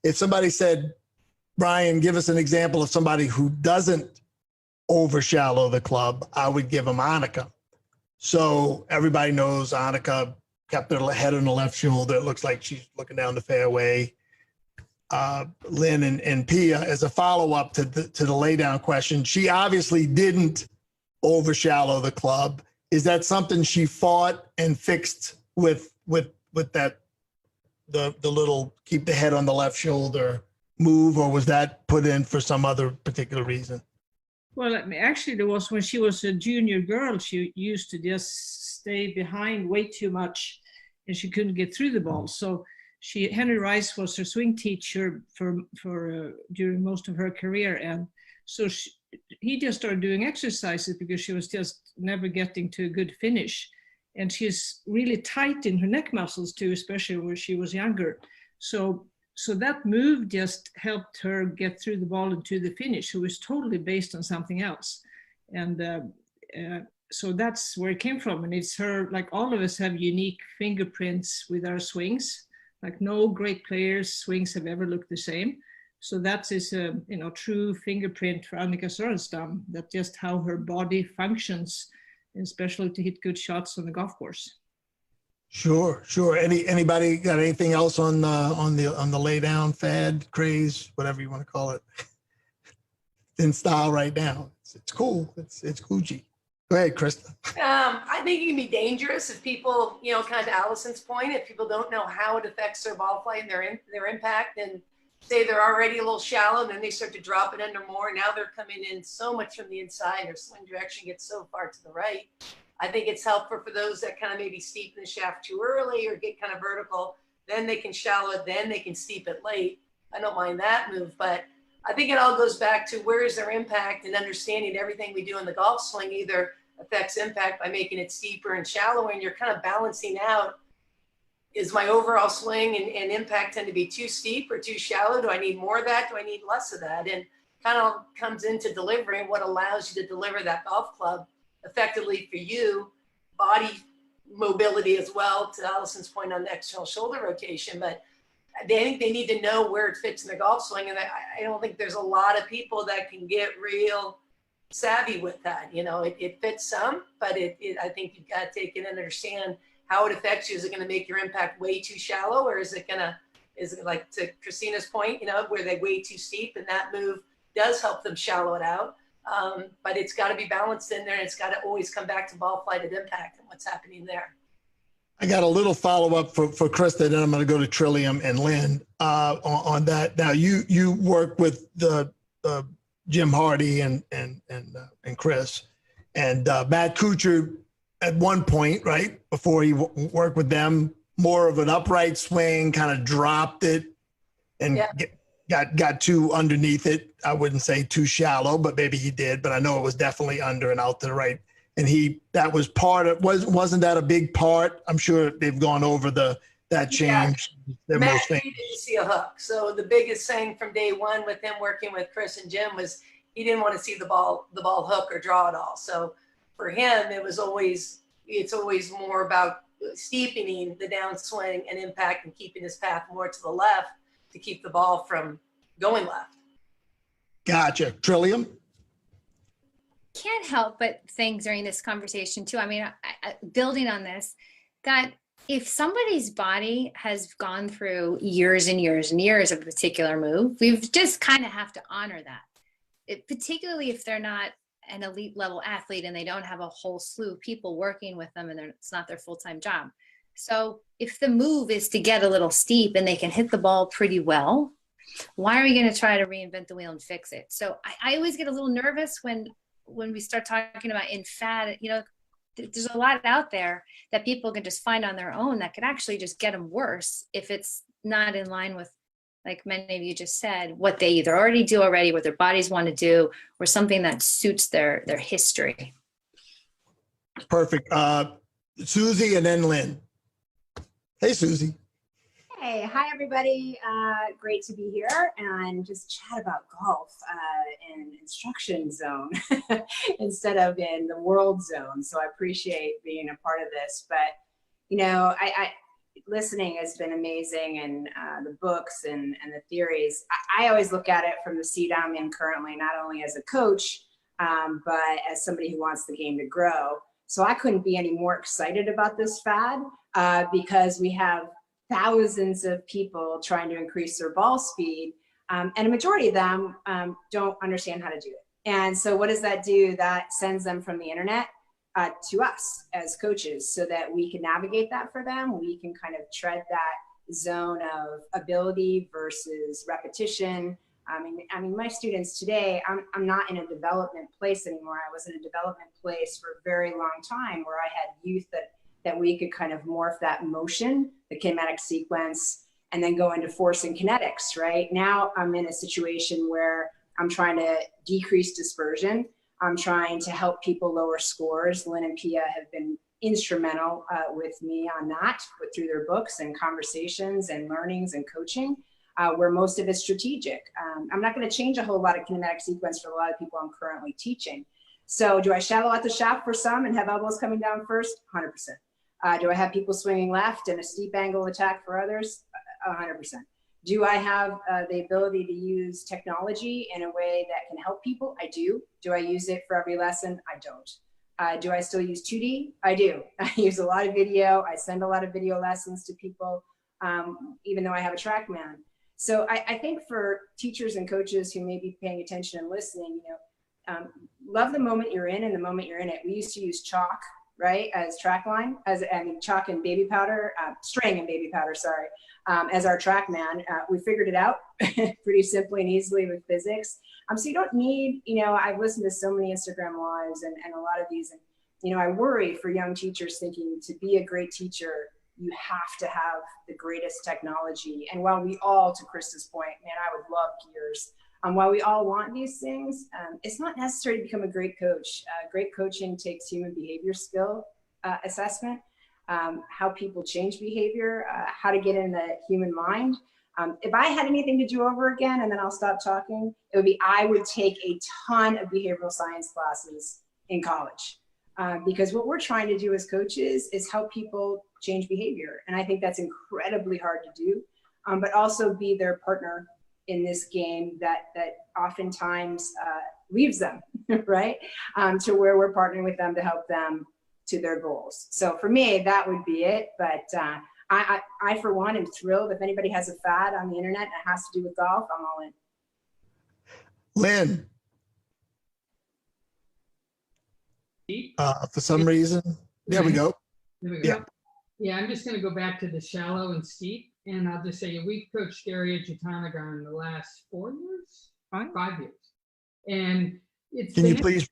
if somebody said, Brian, give us an example of somebody who doesn't over shallow the club, I would give them Annika. So everybody knows Annika kept her head on the left shoulder. It looks like she's looking down the fairway. Lynn and Pia, as a follow-up to the lay down question. She obviously didn't over shallow the club. Is that something she fought and fixed with that the little keep the head on the left shoulder move, or was that put in for some other particular reason? Well, I mean, actually, there was when she was a junior girl, she used to just stay behind way too much, and she couldn't get through the ball. So Henry Rice was her swing teacher for during most of her career, and so he just started doing exercises because she was just never getting to a good finish, and she's really tight in her neck muscles too, especially when she was younger. So that move just helped her get through the ball and to the finish. It was totally based on something else. And so that's where it came from. And it's her, like all of us have unique fingerprints with our swings. Like no great players' swings have ever looked the same. So that is a true fingerprint for Annika Sorenstam, that just how her body functions, especially to hit good shots on the golf course. Sure. Anybody got anything else on the lay down fad, craze, whatever you want to call it? In style right now. It's cool. It's Gucci. Go ahead, Krista. I think it can be dangerous if people, kind of to Allison's point, if people don't know how it affects their ball flight and their impact, and say they're already a little shallow, and then they start to drop it under more. Now they're coming in so much from the inside, their swing direction gets so far to the right. I think it's helpful for those that kind of maybe steepen the shaft too early or get kind of vertical. Then they can shallow it, then they can steep it late. I don't mind that move, but I think it all goes back to where is their impact, and understanding everything we do in the golf swing either affects impact by making it steeper and shallower, and you're kind of balancing out, is my overall swing and impact tend to be too steep or too shallow? Do I need more of that? Do I need less of that? And kind of comes into delivering what allows you to deliver that golf club effectively for you, body mobility as well, to Allison's point on the external shoulder rotation. But I think they need to know where it fits in the golf swing. And I don't think there's a lot of people that can get real savvy with that. It fits some, but I think you've got to take it and understand how it affects you. Is it going to make your impact way too shallow, or is it like to Christina's point, where they way too steep, and that move does help them shallow it out. But it's got to be balanced in there, and it's got to always come back to ball flight and impact and what's happening there. I got a little follow-up for Krista, then I'm going to go to Trillium and Lynn on that. Now, you work with the Jim Hardy and Chris, and Matt Kuchar at one point, right, before he worked with them, more of an upright swing, kind of dropped it and got too underneath it. I wouldn't say too shallow, but maybe he did, but I know it was definitely under and out to the right. And that was part of, wasn't that a big part? I'm sure they've gone over that change. Yeah. Matt needed to see a hook. So the biggest thing from day one with him working with Chris and Jim was he didn't want to see the ball hook or draw at all. So for him, it's always more about steepening the downswing and impact and keeping his path more to the left to keep the ball from going left. Gotcha. Trillium? Can't help but think during this conversation too, I mean, building on this, that if somebody's body has gone through years and years and years of a particular move, we've just kind of have to honor that. Particularly if they're not an elite level athlete and they don't have a whole slew of people working with them and it's not their full-time job. So if the move is to get a little steep and they can hit the ball pretty well, why are we going to try to reinvent the wheel and fix it? So I always get a little nervous when we start talking about in fad, there's a lot out there that people can just find on their own that could actually just get them worse if it's not in line with, like many of you just said, what they either already do already, what their bodies want to do, or something that suits their history. Perfect. Susie and then Lynn. Hey, Susie. Hey, hi everybody. Great to be here and just chat about golf in instruction zone instead of in the world zone. So I appreciate being a part of this. But, I listening has been amazing, and the books and the theories. I always look at it from the seat I'm in currently, not only as a coach, but as somebody who wants the game to grow. So I couldn't be any more excited about this fad because we have thousands of people trying to increase their ball speed, and a majority of them don't understand how to do it. And so what does that do? That sends them from the internet to us as coaches so that we can navigate that for them. We can kind of tread that zone of ability versus repetition. I mean, my students today, I'm not in a development place anymore. I was in a development place for a very long time where I had youth that we could kind of morph that motion, the kinematic sequence, and then go into force and kinetics, right? Now I'm in a situation where I'm trying to decrease dispersion. I'm trying to help people lower scores. Lynn and Pia have been instrumental with me on that, through their books and conversations and learnings and coaching, where most of it's strategic. I'm not going to change a whole lot of kinematic sequence for a lot of people I'm currently teaching. So do I shallow at the shaft for some and have elbows coming down first? 100%. Do I have people swinging left and a steep angle attack for others? 100%. Do I have the ability to use technology in a way that can help people? I do. Do I use it for every lesson? I don't. Do I still use 2D? I do. I use a lot of video. I send a lot of video lessons to people, even though I have a TrackMan. So I think for teachers and coaches who may be paying attention and listening, love the moment you're in and the moment you're in it. We used to use chalk, right, as track line, chalk and baby powder, string and baby powder, sorry, as our TrackMan. We figured it out pretty simply and easily with physics. So you don't need, I've listened to so many Instagram lives and a lot of these, and, I worry for young teachers thinking to be a great teacher, you have to have the greatest technology. And while we all, to Krista's point, man, I would love gears. While we all want these things, it's not necessary to become a great coach. Great coaching takes human behavior skill assessment, how people change behavior, how to get in the human mind. If I had anything to do over again, and then I'll stop talking, it would be I would take a ton of behavioral science classes in college. Because what we're trying to do as coaches is help people change behavior. And I think that's incredibly hard to do, but also be their partner in this game that oftentimes leaves them, right? To where we're partnering with them to help them to their goals. So for me, that would be it. But I, for one, am thrilled. If anybody has a fad on the internet that has to do with golf, I'm all in. Lynn. For some reason, there we go. There we go. Yeah, I'm just going to go back to the shallow and steep. And I'll just say we've coached Daria Jatanagar in the last 4 years, 5 years. And it's Can you please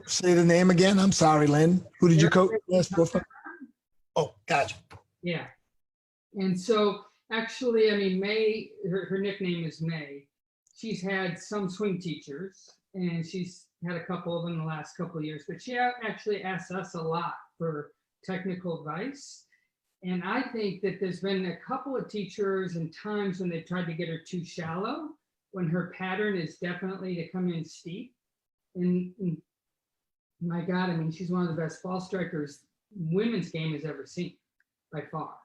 say the name again? I'm sorry, Lynn. Who did you coach? Oh, gotcha. Yeah. And so actually, I mean, May, her nickname is May. She's had some swing teachers and she's had a couple of them in the last couple of years, but she actually asks us a lot for technical advice. And I think that there's been a couple of teachers and times when they tried to get her too shallow, when her pattern is definitely to come in steep. And my God, I mean, she's one of the best ball strikers women's game has ever seen by far.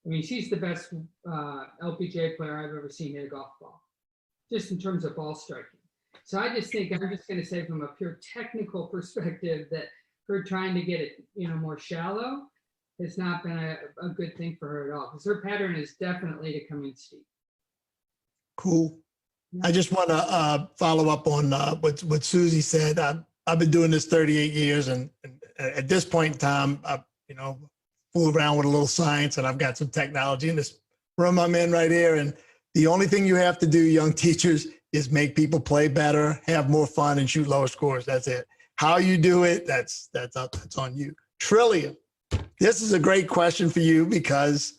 I mean, she's the best LPGA player I've ever seen hit a golf ball, just in terms of ball striking. So I just think I'm just going to say from a pure technical perspective that her trying to get it, more shallow has not been a good thing for her at all, because her pattern is definitely to come in steep. Cool. I just want to follow up on what Susie said. I've been doing this 38 years, and at this point in time, I fool around with a little science, and I've got some technology in this room I'm in right here. And the only thing you have to do, young teachers, is make people play better, have more fun, and shoot lower scores. That's it. How you do it, that's on you. Trillium. This is a great question for you because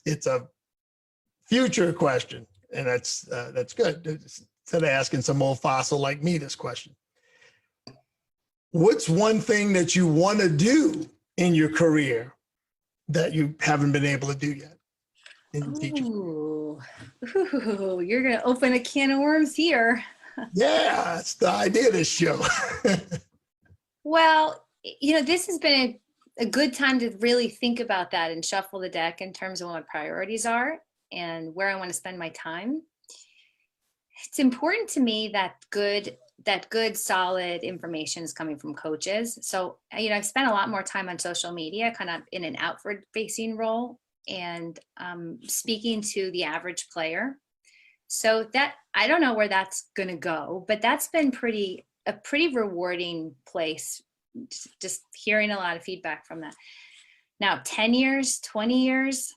it's a future question, and that's good. Instead of asking some old fossil like me this question. What's one thing that you want to do in your career that you haven't been able to do yet? Ooh, you're going to open a can of worms here. Yeah, that's the idea of this show. Well, this has been a good time to really think about that and shuffle the deck in terms of what my priorities are and where I want to spend my time. It's important to me that good, solid information is coming from coaches. So, I've spent a lot more time on social media, kind of in an outward facing role. and speaking to the average player. So that, I don't know where that's going to go, but that's been a pretty rewarding place, just hearing a lot of feedback from that. Now, 10 years, 20 years,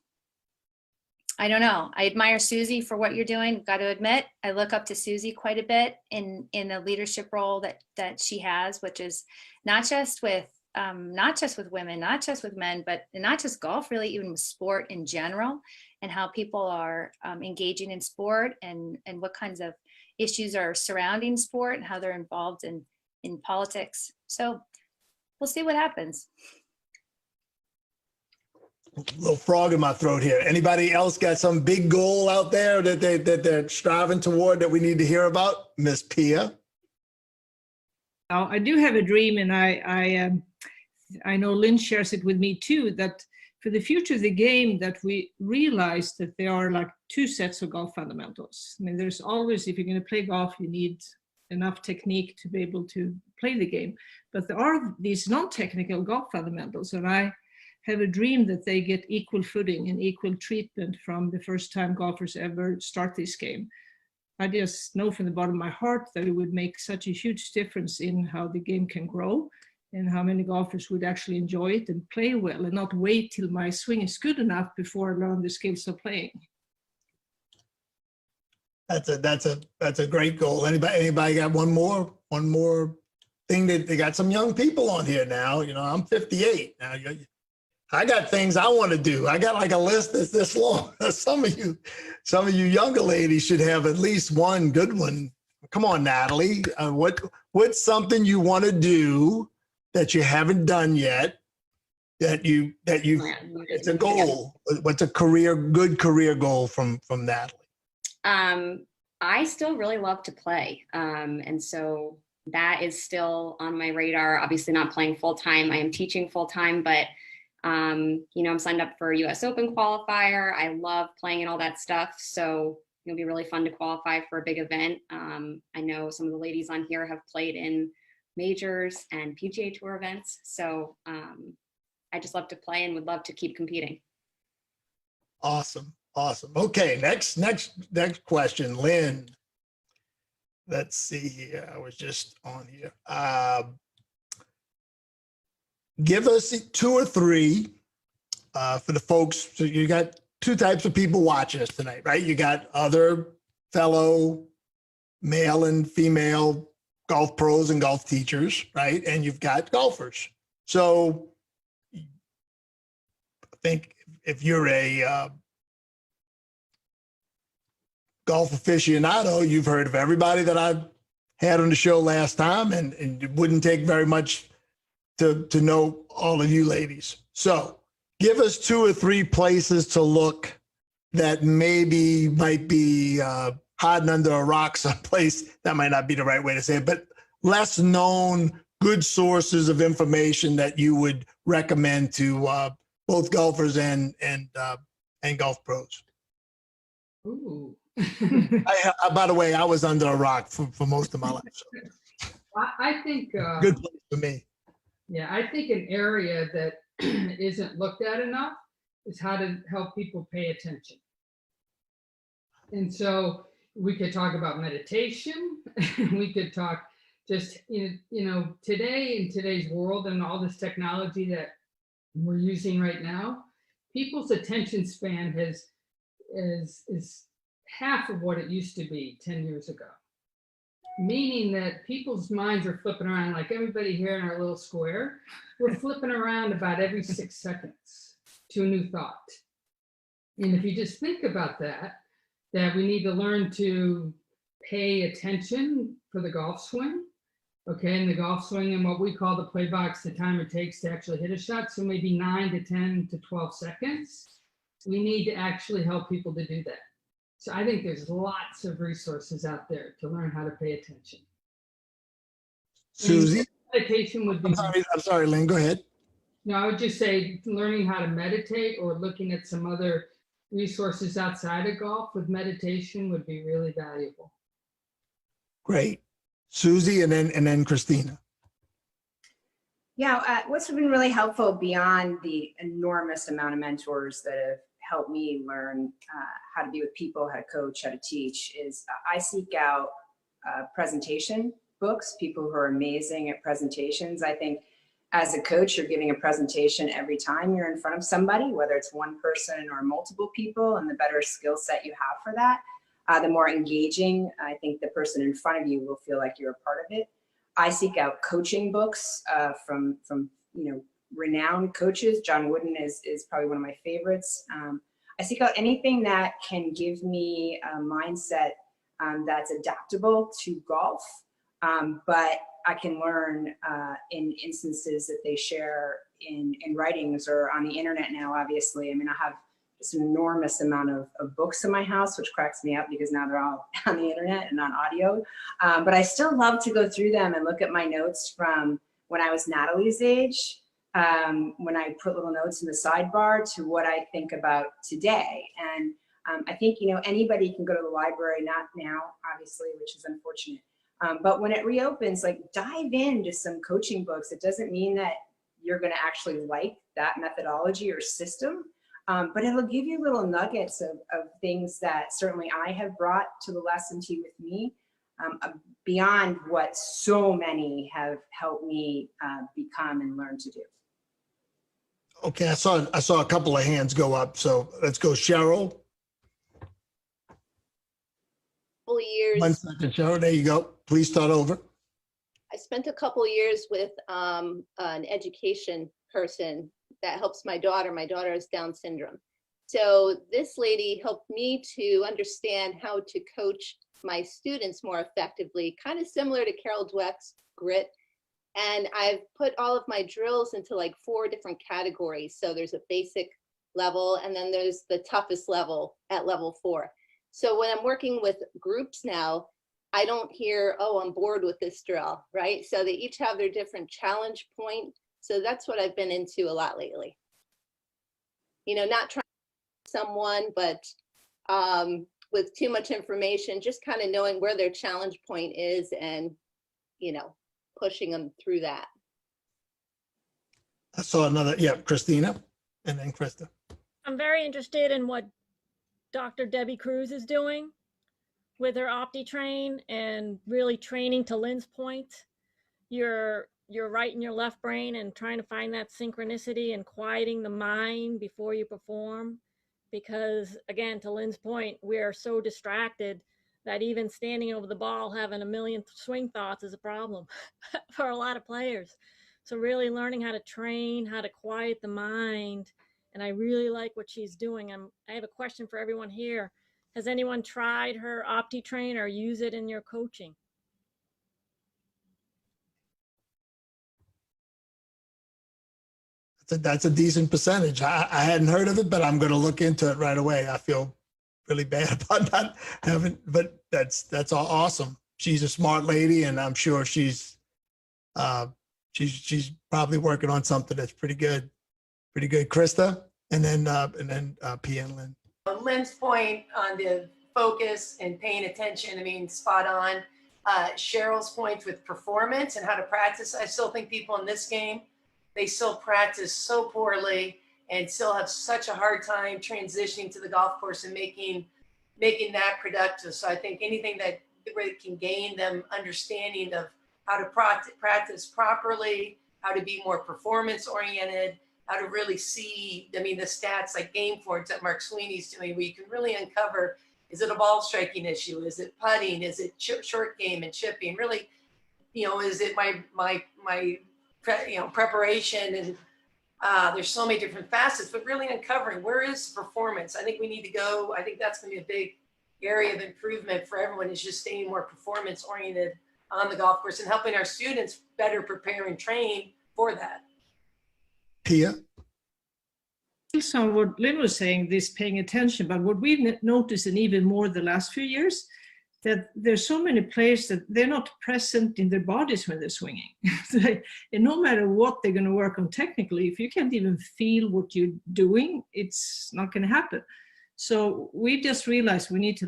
I don't know. I admire Susie for what you're doing. Got to admit, I look up to Susie quite a bit in the leadership role that she has, which is not just with women, not just with men, but not just golf, really, even with sport in general, and how people are engaging in sport, and what kinds of issues are surrounding sport, and how they're involved in politics. So we'll see what happens. Little frog in my throat here. Anybody else got some big goal out there that they're striving toward that we need to hear about? Miss Pia? Now, I do have a dream, and I know Lynn shares it with me too, that for the future of the game, that we realize that there are like two sets of golf fundamentals. I mean, there's always, if you're going to play golf, you need enough technique to be able to play the game. But there are these non-technical golf fundamentals, and I have a dream that they get equal footing and equal treatment from the first time golfers ever start this game. I just know from the bottom of my heart that it would make such a huge difference in how the game can grow, and how many golfers would actually enjoy it and play well, and not wait till my swing is good enough before I learn the skills of playing. That's a great goal. Anybody got one more thing? That they got some young people on here now. You know, I'm 58 now. I got things I want to do. I got like a list that's this long. Some of you younger ladies should have at least one good one. Come on, Natalie. What's something you want to do that you haven't done yet? It's a goal. What's a good career goal from Natalie? I still really love to play. And so that is still on my radar. Obviously not playing full time. I am teaching full time, but I'm signed up for US Open qualifier. I love playing and all that stuff. So it'll be really fun to qualify for a big event. I know some of the ladies on here have played in majors and PGA Tour events. So I just love to play and would love to keep competing. Awesome. Okay, next question, Lynn. Let's see here. I was just on here. Give us 2 or 3 for the folks. So you got 2 types of people watching us tonight, right? You got other fellow male and female golf pros and golf teachers, right? And you've got golfers. So I think if you're a golf aficionado, you've heard of everybody that I've had on the show last time, and it wouldn't take very much to know all of you ladies. So give us 2 or 3 places to look that maybe might be hiding under a rock someplace. That might not be the right way to say it, but less known, good sources of information that you would recommend to both golfers and golf pros. Ooh. By the way, I was under a rock for most of my life. So. I think good place for me. Yeah, I think an area that isn't looked at enough is how to help people pay attention. And so we could talk about meditation. We could talk just, today, in today's world and all this technology that we're using right now, people's attention span is half of what it used to be 10 years ago. Meaning that people's minds are flipping around, like everybody here in our little square, we're flipping around about every 6 seconds to a new thought. And if you just think about that we need to learn to pay attention for the golf swing, okay, and the golf swing and what we call the play box, the time it takes to actually hit a shot, so maybe 9 to 10 to 12 seconds. We need to actually help people to do that. So I think there's lots of resources out there to learn how to pay attention. Susie? Meditation would be. I'm sorry, Lynn, go ahead. No, I would just say learning how to meditate or looking at some other resources outside of golf with meditation would be really valuable. Great. Susie and then Christina. Yeah, what's been really helpful beyond the enormous amount of mentors that have helped me learn how to be with people, how to coach, how to teach is I seek out presentation books, people who are amazing at presentations. I think as a coach, you're giving a presentation every time you're in front of somebody, whether it's one person or multiple people, and the better skill set you have for that, the more engaging I think the person in front of you will feel like you're a part of it. I seek out coaching books from renowned coaches. John Wooden is probably one of my favorites. I seek out anything that can give me a mindset that's adaptable to golf, but I can learn in instances that they share in writings or on the internet now, obviously. I mean, I have just an enormous amount of books in my house, which cracks me up because now they're all on the internet and on audio. But I still love to go through them and look at my notes from when I was Natalie's age, when I put little notes in the sidebar to what I think about today. And I think, anybody can go to the library, not now, obviously, which is unfortunate. But when it reopens, like dive into some coaching books. It doesn't mean that you're going to actually like that methodology or system, but it'll give you little nuggets of things that certainly I have brought to the lesson tee with me, beyond what so many have helped me become and learn to do. Okay, I saw a couple of hands go up, so let's go, Cheryl. Years. 1 second, Cheryl. There you go. Please start over. I spent a couple years with an education person that helps my daughter. My daughter has Down syndrome. So this lady helped me to understand how to coach my students more effectively, kind of similar to Carol Dweck's grit. And I've put all of my drills into like 4 different categories. So there's a basic level, and then there's the toughest level at level 4. So when I'm working with groups now, I don't hear, oh, I'm bored with this drill, right? So they each have their different challenge point. So that's what I've been into a lot lately. Not trying to someone, but with too much information, just kind of knowing where their challenge point is and, pushing them through that. I saw another, Christina, and then Krista. I'm very interested in what Dr. Debbie Cruz is doing with her OptiTrain and really training to Lynn's point. Your right and your left brain and trying to find that synchronicity and quieting the mind before you perform. Because again, to Lynn's point, we are so distracted that even standing over the ball, having a million swing thoughts is a problem for a lot of players. So really learning how to train, how to quiet the mind. And I really like what she's doing. I have a question for everyone here. Has anyone tried her OptiTrain or use it in your coaching? That's a decent percentage. I hadn't heard of it, but I'm going to look into it right away. I feel really bad about not having, but that's all awesome. She's a smart lady, and I'm sure she's probably working on something that's pretty good. Pretty good, Krista, and then P and Lynn. Lynn's point on the focus and paying attention, I mean, spot on. Cheryl's point with performance and how to practice. I still think people in this game, they still practice so poorly and still have such a hard time transitioning to the golf course and making that productive. So I think anything that really can gain them understanding of how to practice properly, how to be more performance oriented, how to really see, I mean, the stats like game forwards that Mark Sweeney's doing, where you can really uncover, is it a ball striking issue? Is it putting? Is it short game and chipping? Really, is it my preparation? And there's so many different facets, but really uncovering where is performance. I think we need to go. I think that's going to be a big area of improvement for everyone, is just staying more performance oriented on the golf course and helping our students better prepare and train for that. Pia? So what Lynn was saying, this paying attention, but what we've noticed, and even more the last few years, that there's so many players that they're not present in their bodies when they're swinging. And no matter what they're going to work on technically, if you can't even feel what you're doing, it's not going to happen. So we just realized we need to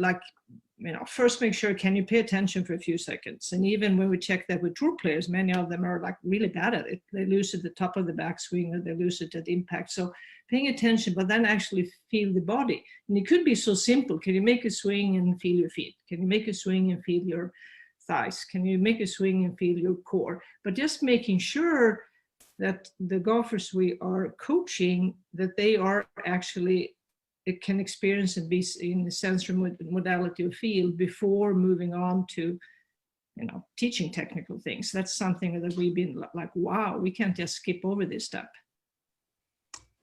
first make sure, can you pay attention for a few seconds? And even when we check that with tour players, many of them are like really bad at it. They lose at the top of the backswing, or they lose it at impact. So paying attention, but then actually feel the body. And it could be so simple. Can you make a swing and feel your feet? Can you make a swing and feel your thighs? Can you make a swing and feel your core? But just making sure that the golfers we are coaching, that they are actually, it can experience and be in the sensory modality of field before moving on to, teaching technical things. That's something that we've been like, wow, we can't just skip over this step.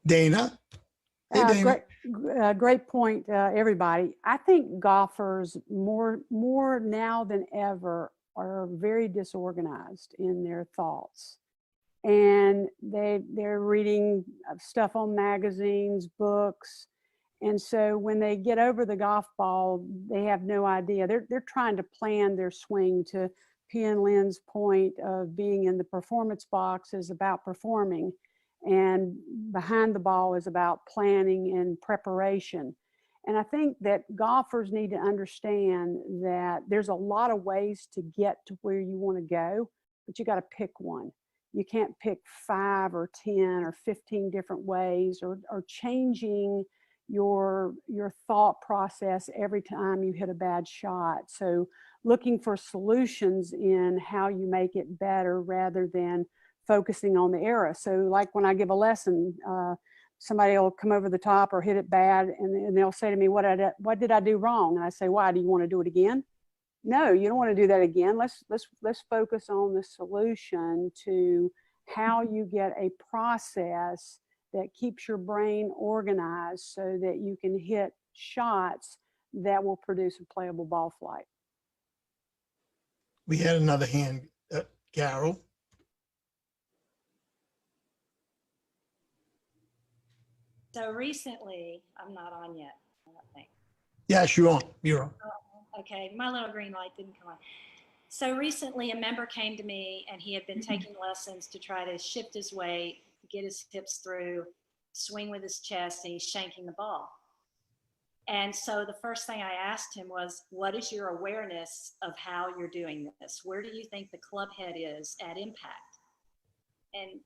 Dana? Hey, Dana. Great point, everybody. I think golfers more now than ever are very disorganized in their thoughts. And they're reading stuff on magazines, books. And so when they get over the golf ball, they have no idea. They're trying to plan their swing. To P and Lynn's point of being in the performance box is about performing, and behind the ball is about planning and preparation. And I think that golfers need to understand that there's a lot of ways to get to where you want to go, but you got to pick one. You can't pick 5 or 10 or 15 different ways, or changing your thought process every time you hit a bad shot. So looking for solutions in how you make it better rather than focusing on the error. So like when I give a lesson, somebody will come over the top or hit it bad, and they'll say to me, what did I do wrong? And I say, why? Do you want to do it again? No, you don't want to do that again. Let's focus on the solution to how you get a process that keeps your brain organized so that you can hit shots that will produce a playable ball flight. We had another hand, Carol. So recently, I'm not on yet, I don't think. Yes, you're on. You're on. Okay, my little green light didn't come on. So recently a member came to me and he had been taking lessons to try to shift his weight, get his hips through, swing with his chest, and he's shanking the ball. And so the first thing I asked him was, what is your awareness of how you're doing this? Where do you think the club head is at impact? And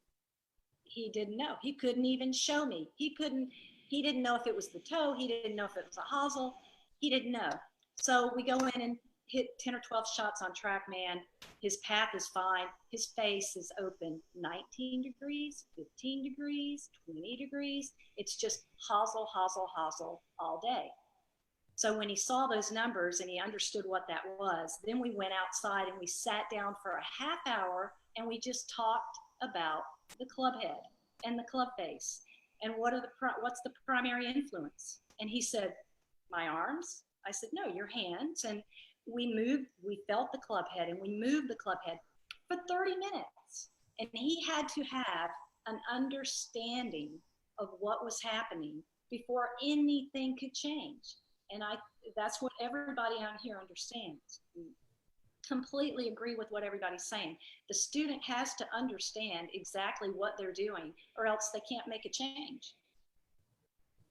he didn't know. He couldn't even show me. He didn't know if it was the toe. He didn't know if it was a hosel. He didn't know. So we go in and hit 10 or 12 shots on TrackMan. His path is fine. His face is open 19 degrees, 15 degrees, 20 degrees. It's just hosel, hosel, hosel all day. So when he saw those numbers and he understood what that was, then we went outside and we sat down for a half hour and we just talked about the club head and the club face and what's the primary influence. And he said, my arms. I said, no, your hands. And we felt the club head and we moved the club head for 30 minutes. And he had to have an understanding of what was happening before anything could change. And that's what everybody on here understands. Completely agree with what everybody's saying. The student has to understand exactly what they're doing, or else they can't make a change.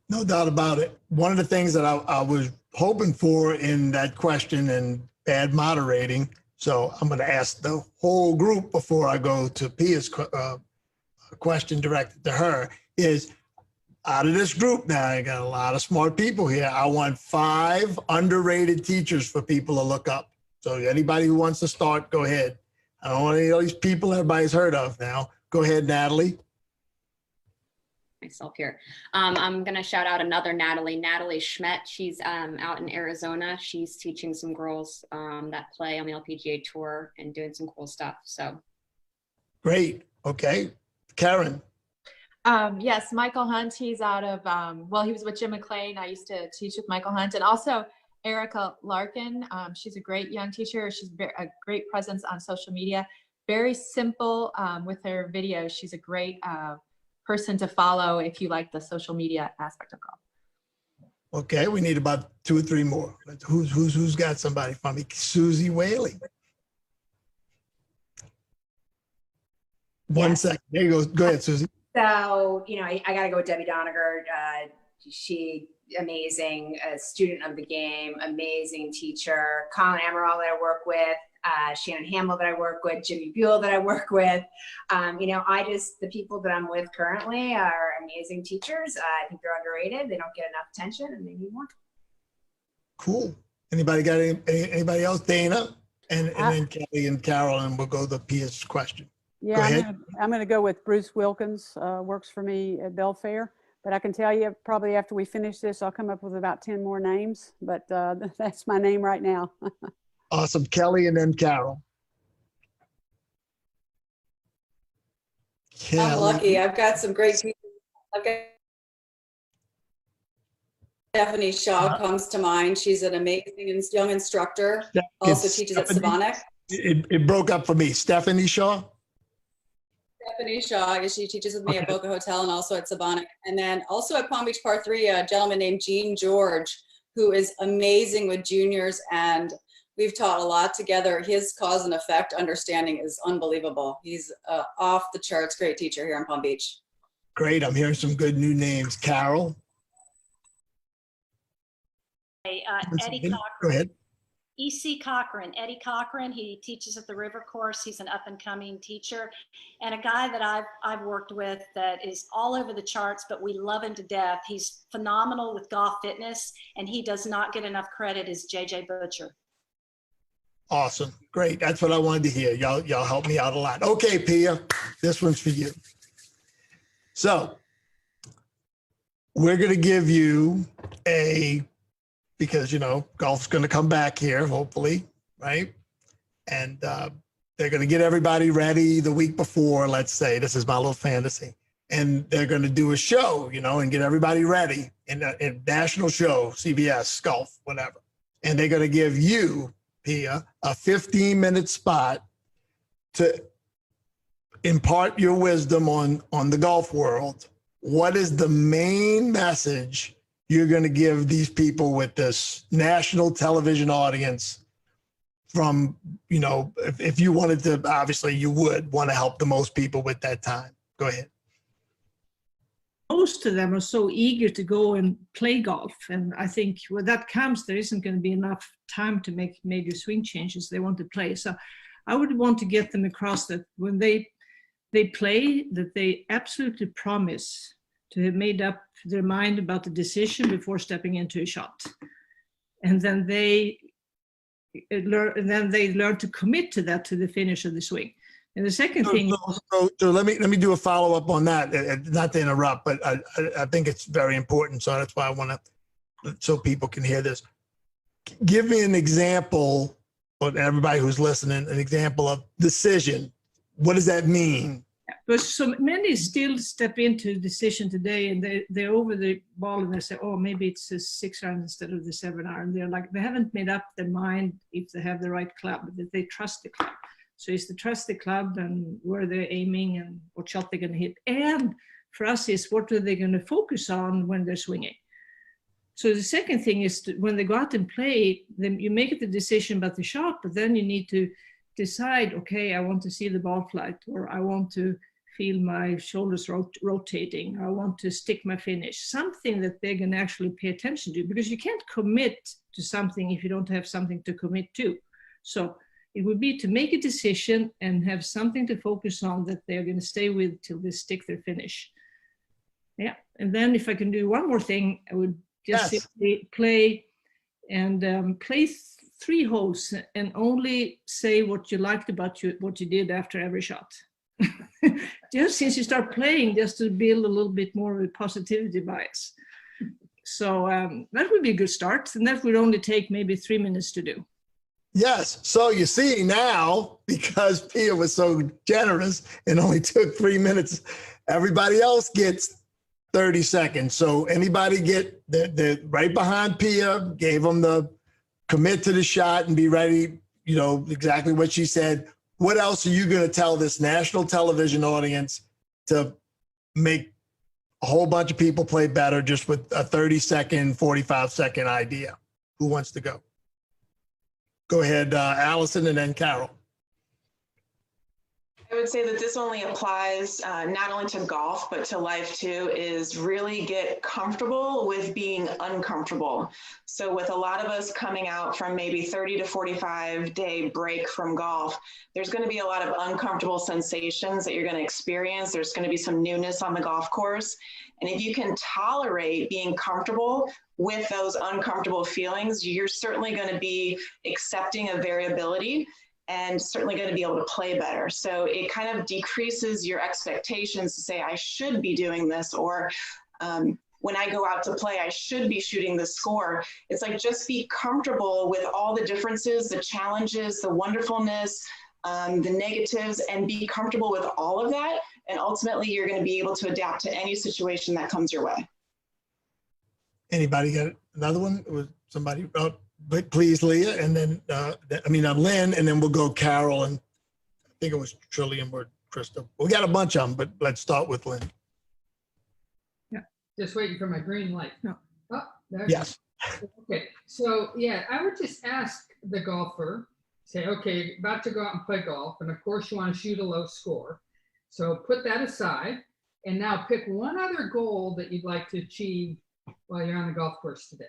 No doubt about it. One of the things that I was hoping for in that question, and bad moderating, so I'm going to ask the whole group before I go to Pia's question directed to her, is out of this group now, I got a lot of smart people here. I want 5 underrated teachers for people to look up. So anybody who wants to start, go ahead. I don't want any of these people everybody's heard of now. Go ahead, Natalie. Myself here. I'm going to shout out another Natalie Schmidt. She's out in Arizona. She's teaching some girls that play on the LPGA tour and doing some cool stuff. So great. Okay. Karen. Yes, Michael Hunt. He's out of, he was with Jim McClain. I used to teach with Michael Hunt, and also Erica Larkin. She's a great young teacher. She's a great presence on social media. Very simple with her videos. She's a great person to follow if you like the social media aspect of golf. Okay, we need about 2 or 3 more. Who's got somebody for me? Susie Whaley. One second. There you go. Go ahead, Susie. So, I got to go with Debbie Doniger. she amazing, a student of the game, amazing teacher. Colin Amaral that I work with, Shannon Hamill that I work with, Jimmy Buell that I work with. The people that I'm with currently are amazing teachers. I think they're underrated. They don't get enough attention and they need more. Cool. Anybody got anybody else? Dana? And then Kelly and Carol, and we'll go to Pia's question. Yeah, go ahead. I'm going to go with Bruce Wilkins, works for me at Belfair. But I can tell you, probably after we finish this, I'll come up with about 10 more names. But that's my name right now. Awesome. Kelly and then Carol. Kelly. I'm lucky. I've got some great teachers. I've got Stephanie Shaw comes to mind. She's an amazing young instructor. Also teaches at Savonic. It broke up for me. Stephanie Shaw? Stephanie Shaw, she teaches with me at Boca Hotel and also at Savonic. And then also at Palm Beach Par 3, a gentleman named Gene George, who is amazing with juniors, and we've taught a lot together. His cause and effect understanding is unbelievable. He's off the charts, great teacher here in Palm Beach. Great, I'm hearing some good new names. Carol? Eddie Cochran. Go ahead. E.C. Cochran, Eddie Cochran, he teaches at the River Course. He's an up and coming teacher, and a guy that I've worked with that is all over the charts, but we love him to death. He's phenomenal with golf fitness, and he does not get enough credit, is JJ Butcher. Awesome, great. That's what I wanted to hear. Y'all help me out a lot. Okay, Pia, this one's for you. So we're gonna give you because, golf's going to come back here, hopefully, right? And they're going to get everybody ready the week before, let's say. This is my little fantasy. And they're going to do a show, and get everybody ready in a national show, CBS, golf, whatever. And they're going to give you, Pia, a 15-minute spot to impart your wisdom on the golf world. What is the main message you're going to give these people with this national television audience from, if you wanted to, obviously you would want to help the most people with that time. Go ahead. Most of them are so eager to go and play golf. And I think when that comes, there isn't going to be enough time to make major swing changes they want to play. So I would want to get them across that when they play, that they absolutely promise to have made up their mind about the decision before stepping into a shot. And then they learn to commit to that to the finish of the swing. And the second thing. So let me do a follow up on that. Not to interrupt, but I think it's very important. So that's why I want to, so people can hear this. Give me an example, or everybody who's listening, an example of decision. What does that mean? But so many still step into a decision today, and they're over the ball and they say, oh, maybe it's a 6-iron instead of the 7-iron. They're like, they haven't made up their mind if they have the right club, but that they trust the club. So it's to trust the club and where they're aiming and what shot they're going to hit. And for us is what are they going to focus on when they're swinging. So the second thing is when they go out and play, then you make the decision about the shot, but then you need to decide, okay, I want to see the ball flight, or I want to feel my shoulders rotating, I want to stick my finish, something that they're going to actually pay attention to, because you can't commit to something if you don't have something to commit to. So it would be to make a decision and have something to focus on that they're going to stay with till they stick their finish. Yeah, and then if I can do one more thing, I would just simply play and play 3 holes and only say what you liked about what you did after every shot. Just since you start playing, just to build a little bit more of a positivity bias. So that would be a good start, and that would only take maybe 3 minutes to do. Yes. So you see now, because Pia was so generous and only took 3 minutes, everybody else gets 30 seconds. So anybody get the right behind Pia, gave them the commit to the shot and be ready, exactly what she said. What else are you going to tell this national television audience to make a whole bunch of people play better just with a 30-second, 45-second idea? Who wants to go? Go ahead, Allison, and then Carol. I would say that this only applies not only to golf, but to life too, is really get comfortable with being uncomfortable. So with a lot of us coming out from maybe 30 to 45 day break from golf, there's going to be a lot of uncomfortable sensations that you're going to experience. There's going to be some newness on the golf course. And if you can tolerate being comfortable with those uncomfortable feelings, you're certainly going to be accepting of variability and certainly going to be able to play better. So it kind of decreases your expectations to say, I should be doing this, or when I go out to play, I should be shooting the score. It's like, just be comfortable with all the differences, the challenges, the wonderfulness, the negatives, and be comfortable with all of that. And ultimately, you're going to be able to adapt to any situation that comes your way. Anybody got another one? Was somebody? Oh, but please, Leah, and then Lynn, and then we'll go Carol, and I think it was Trillium or Krista. We got a bunch of them, but let's start with Lynn. Yeah, just waiting for my green light. No. Oh, there. Yes. Okay, so yeah, I would just ask the golfer, say, okay, you're about to go out and play golf, and of course you want to shoot a low score. So put that aside, and now pick one other goal that you'd like to achieve while you're on the golf course today.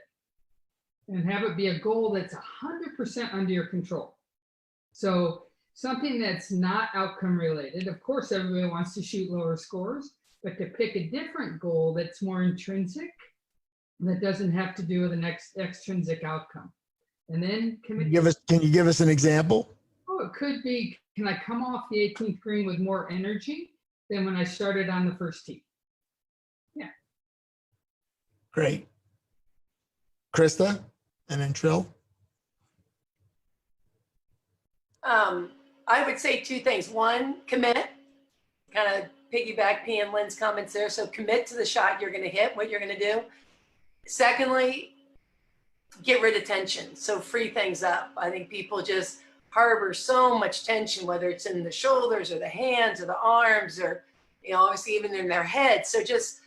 And have it be a goal that's 100% under your control. So something that's not outcome related. Of course, everybody wants to shoot lower scores, but to pick a different goal that's more intrinsic, that doesn't have to do with an extrinsic outcome. And then can you give us an example? Oh, it could be, can I come off the 18th green with more energy than when I started on the first tee? Yeah. Great. Krista? And then Trill? I would say two things. One, commit, kind of piggyback P and Lynn's comments there. So commit to the shot you're going to hit, what you're going to do. Secondly, get rid of tension. So free things up. I think people just harbor so much tension, whether it's in the shoulders or the hands or the arms or, obviously even in their head. So just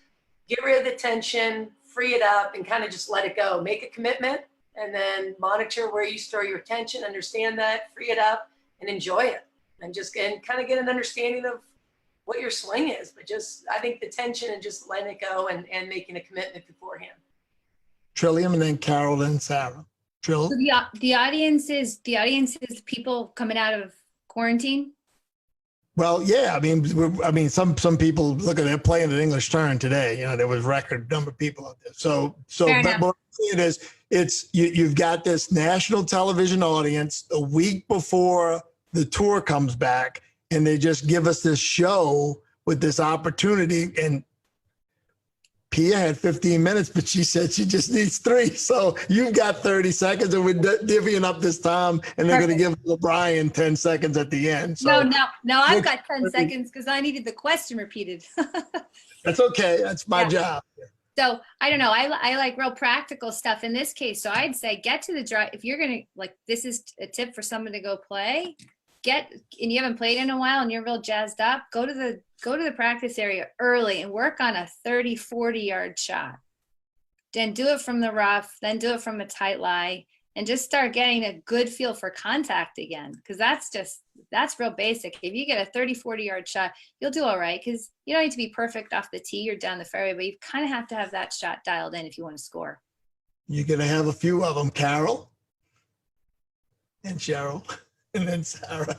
get rid of the tension, free it up, and kind of just let it go. Make a commitment. And then monitor where you store your attention, understand that, free it up, and enjoy it. And just kind of get an understanding of what your swing is. But just, I think the tension and just letting it go and making a commitment beforehand. Trillium, and then Carol, and Sarah. Trill? So the audience is people coming out of quarantine? Well, yeah, some people look at it playing an English turn today. There was record number of people out there. So but what it is, it's you've got this national television audience a week before the tour comes back, and they just give us this show with this opportunity. And Pia had 15 minutes, but she said she just needs 3. So you've got 30 seconds, and we're divvying up this time, and they're going to give LeBron 10 seconds at the end. So No, I've got 10 seconds because I needed the question repeated. That's okay. That's my job. So I don't know. I like real practical stuff in this case. So I'd say get to the drive. If you're going to, this is a tip for someone to go play, and you haven't played in a while and you're real jazzed up, go to the practice area early and work on a 30, 40 yard shot. Then do it from the rough, then do it from a tight lie, and just start getting a good feel for contact again. Because that's real basic. If you get a 30, 40 yard shot, you'll do all right. Because you don't need to be perfect off the tee or down the fairway, but you kind of have to have that shot dialed in if you want to score. You're going to have a few of them, Carol and Cheryl, and then Sarah.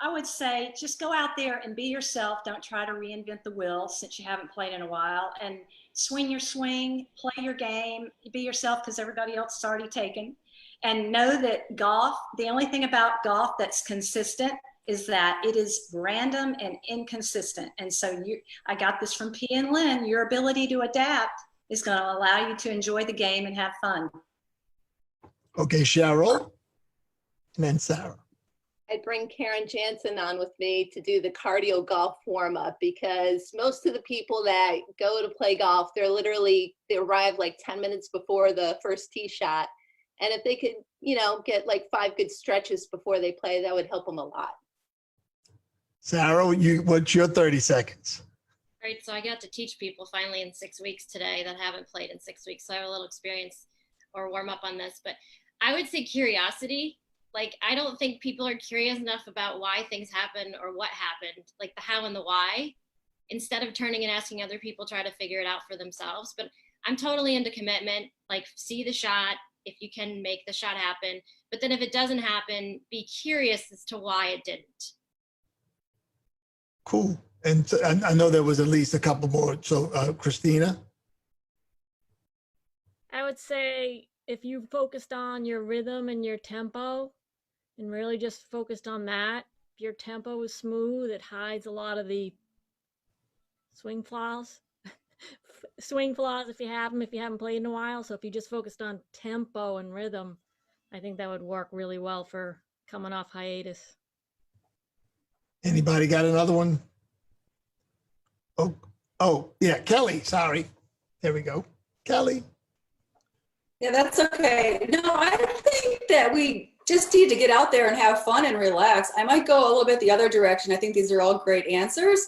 I would say just go out there and be yourself. Don't try to reinvent the wheel since you haven't played in a while, and swing your swing, play your game, be yourself because everybody else is already taken. And know that golf, the only thing about golf that's consistent is that it is random and inconsistent. And so I got this from P and Lynn, your ability to adapt is going to allow you to enjoy the game and have fun. Okay, Cheryl, and then Sarah. I'd bring Karen Jansen on with me to do the cardio golf warm up, because most of the people that go to play golf, they arrive like 10 minutes before the first tee shot. And if they could, get like 5 good stretches before they play, that would help them a lot. Sarah, what's your 30 seconds? Great. So I got to teach people finally in 6 weeks today that haven't played in 6 weeks. So I have a little experience or warm up on this, but I would say curiosity. Like, I don't think people are curious enough about why things happen or what happened, like the how and the why, instead of turning and asking other people, try to figure it out for themselves. But I'm totally into commitment, like see the shot, if you can make the shot happen. But then if it doesn't happen, be curious as to why it didn't. Cool. And so, I know there was at least a couple more. So Christina? I would say if you focused on your rhythm and your tempo and really just focused on that, if your tempo is smooth, it hides a lot of the swing flaws. Swing flaws if you haven't played in a while. So if you just focused on tempo and rhythm, I think that would work really well for coming off hiatus. Anybody got another one? Oh, yeah, Kelly, sorry. There we go. Kelly. Yeah, that's okay. No, I think that we just need to get out there and have fun and relax. I might go a little bit the other direction. I think these are all great answers,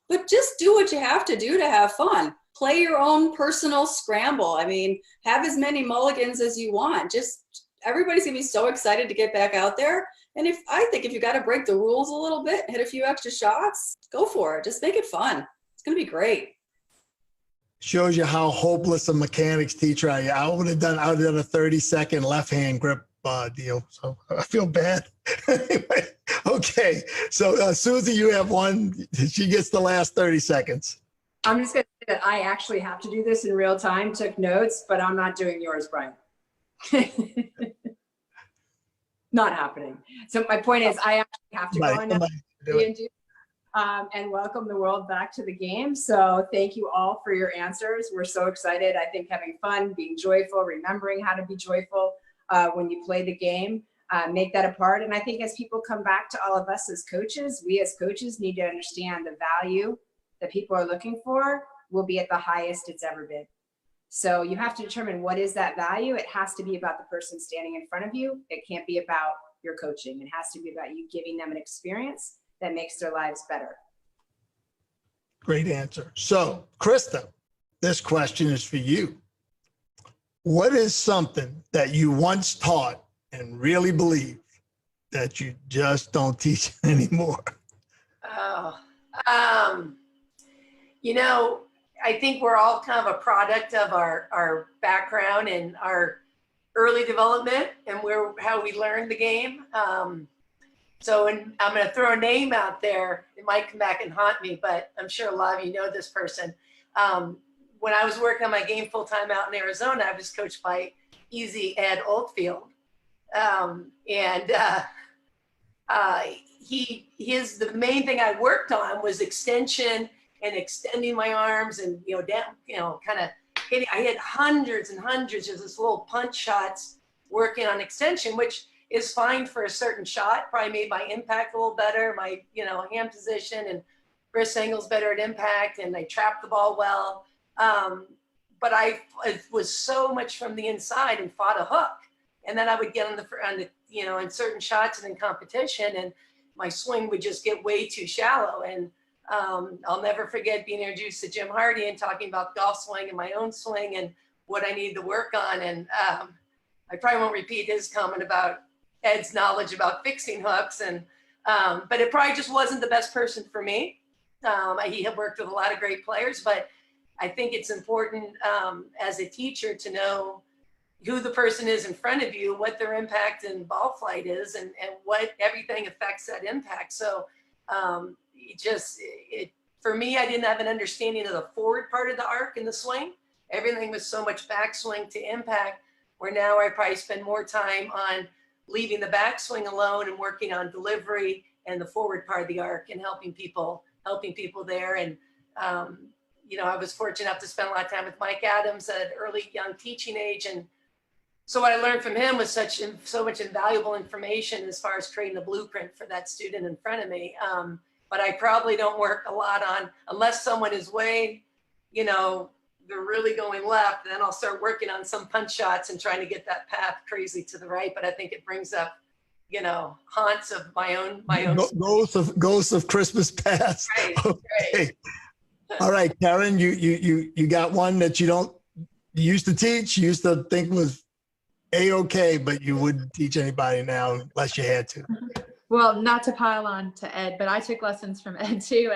but just do what you have to do to have fun. Play your own personal scramble. I mean, have as many mulligans as you want. Just everybody's gonna be so excited to get back out there. And I think if you got to break the rules a little bit, hit a few extra shots, go for it. Just make it fun. It's gonna be great. Shows you how hopeless a mechanics teacher I am. I would have done a 30-second left-hand grip deal. So I feel bad. Anyway, okay. So Susie, you have one. She gets the last 30 seconds. I'm just going to say that I actually have to do this in real time, took notes, but I'm not doing yours, Brian. Not happening. So my point is I actually have to go on now and welcome the world back to the game. So thank you all for your answers. We're so excited. I think having fun, being joyful, remembering how to be joyful when you play the game, make that a part. And I think as people come back to all of us as coaches, we as coaches need to understand the value that people are looking for will be at the highest it's ever been. So you have to determine what is that value. It has to be about the person standing in front of you. It can't be about your coaching. It has to be about you giving them an experience that makes their lives better. Great answer. So Krista, this question is for you. What is something that you once taught and really believe that you just don't teach anymore? Oh, you know, I think we're all kind of a product of our background and our early development and how we learned the game. So I'm going to throw a name out there. It might come back and haunt me, but I'm sure a lot of you know this person. When I was working on my game full-time out in Arizona, I was coached by Easy Ed Oldfield. The main thing I worked on was extension and extending my arms and, kind of hitting. I hit hundreds and hundreds of this little punch shots working on extension, which is fine for a certain shot. Probably made my impact a little better, my, hand position and wrist angles better at impact, and I trapped the ball well. But it was so much from the inside and fought a hook. And then I would get on the in certain shots and in competition, and my swing would just get way too shallow. And I'll never forget being introduced to Jim Hardy and talking about golf swing and my own swing and what I need to work on. And I probably won't repeat his comment about Ed's knowledge about fixing hooks. And but it probably just wasn't the best person for me. He had worked with a lot of great players, but I think it's important as a teacher to know who the person is in front of you, what their impact in ball flight is, and what everything affects that impact. So for me, I didn't have an understanding of the forward part of the arc in the swing. Everything was so much backswing to impact, where now I probably spend more time on leaving the backswing alone and working on delivery and the forward part of the arc and helping people there. And I was fortunate enough to spend a lot of time with Mike Adams at an early young teaching age, and so what I learned from him was so much invaluable information as far as creating a blueprint for that student in front of me. But I probably don't work a lot on, unless someone is way, they're really going left, then I'll start working on some punch shots and trying to get that path crazy to the right. But I think it brings up, haunts of my own. Ghosts of Christmas past. Right, okay. right. All right, Karen, you got one that you used to teach, you used to think was A-okay, but you wouldn't teach anybody now unless you had to. Well, not to pile on to Ed, but I took lessons from Ed too,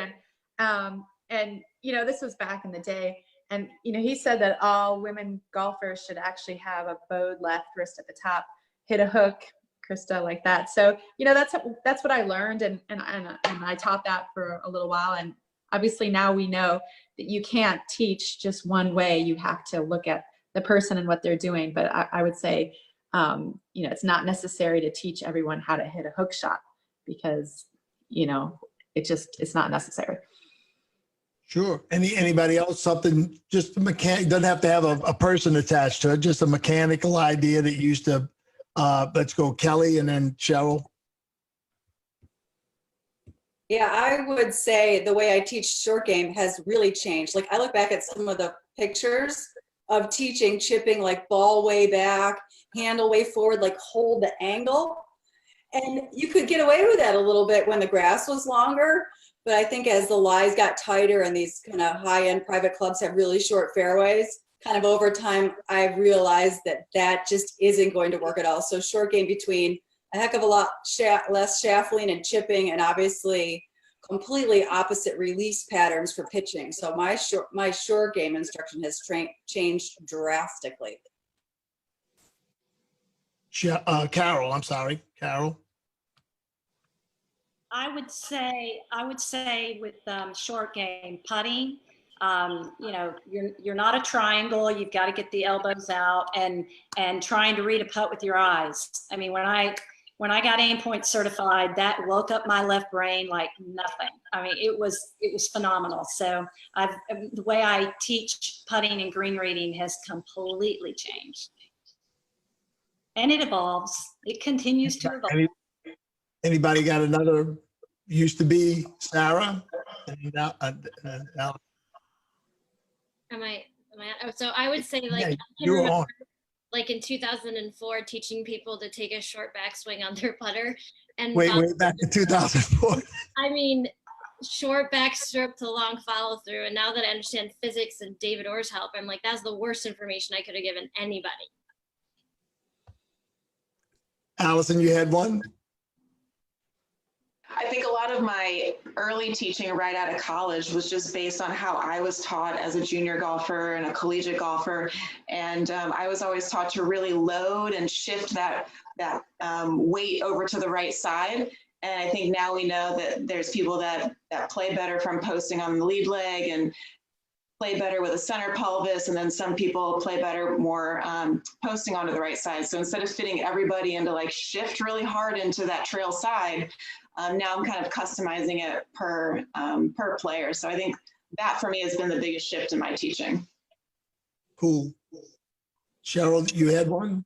and this was back in the day, and he said that all women golfers should actually have a bowed left wrist at the top, hit a hook, Krista, like that. So that's what I learned, and I taught that for a little while, and obviously now we know that you can't teach just one way. You have to look at the person and what they're doing. But I would say, it's not necessary to teach everyone how to hit a hook shot because, it's not necessary. Sure. Anybody else? Something, just a mechanic, doesn't have to have a person attached to it, just a mechanical idea that used to, let's go Kelly and then Cheryl. Yeah, I would say the way I teach short game has really changed. Like I look back at some of the pictures of teaching chipping, like ball way back, handle way forward, like hold the angle. And you could get away with that a little bit when the grass was longer. But I think as the lies got tighter and these kind of high-end private clubs have really short fairways, kind of over time, I've realized that just isn't going to work at all. So short game between a heck of a lot less shaft lean and chipping, and obviously completely opposite release patterns for pitching. So my short game instruction has changed drastically. Carol, I'm sorry, Carol. I would say with short game putting, you're not a triangle. You've got to get the elbows out and trying to read a putt with your eyes. I mean, when I got aim point certified, that woke up my left brain like nothing. I mean, it was phenomenal. So the way I teach putting and green reading has completely changed. And it evolves. It continues to evolve. Anybody got another? Used to be Sarah. Am I? So I would say like, Yeah, I can you're remember, on. like in 2004, teaching people to take a short backswing on their putter. And Way back in 2004. I mean, short backstroke to long follow through. And now that I understand physics and David Orr's help, I'm like, that's the worst information I could have given anybody. Allison, you had one? I think a lot of my early teaching right out of college was just based on how I was taught as a junior golfer and a collegiate golfer. And I was always taught to really load and shift that weight over to the right side. And I think now we know that there's people that play better from posting on the lead leg and play better with a center pelvis, and then some people play better more posting onto the right side. So instead of fitting everybody into like shift really hard into that trail side, now I'm kind of customizing it per player. So I think that for me has been the biggest shift in my teaching. Cool. Cheryl, you had one?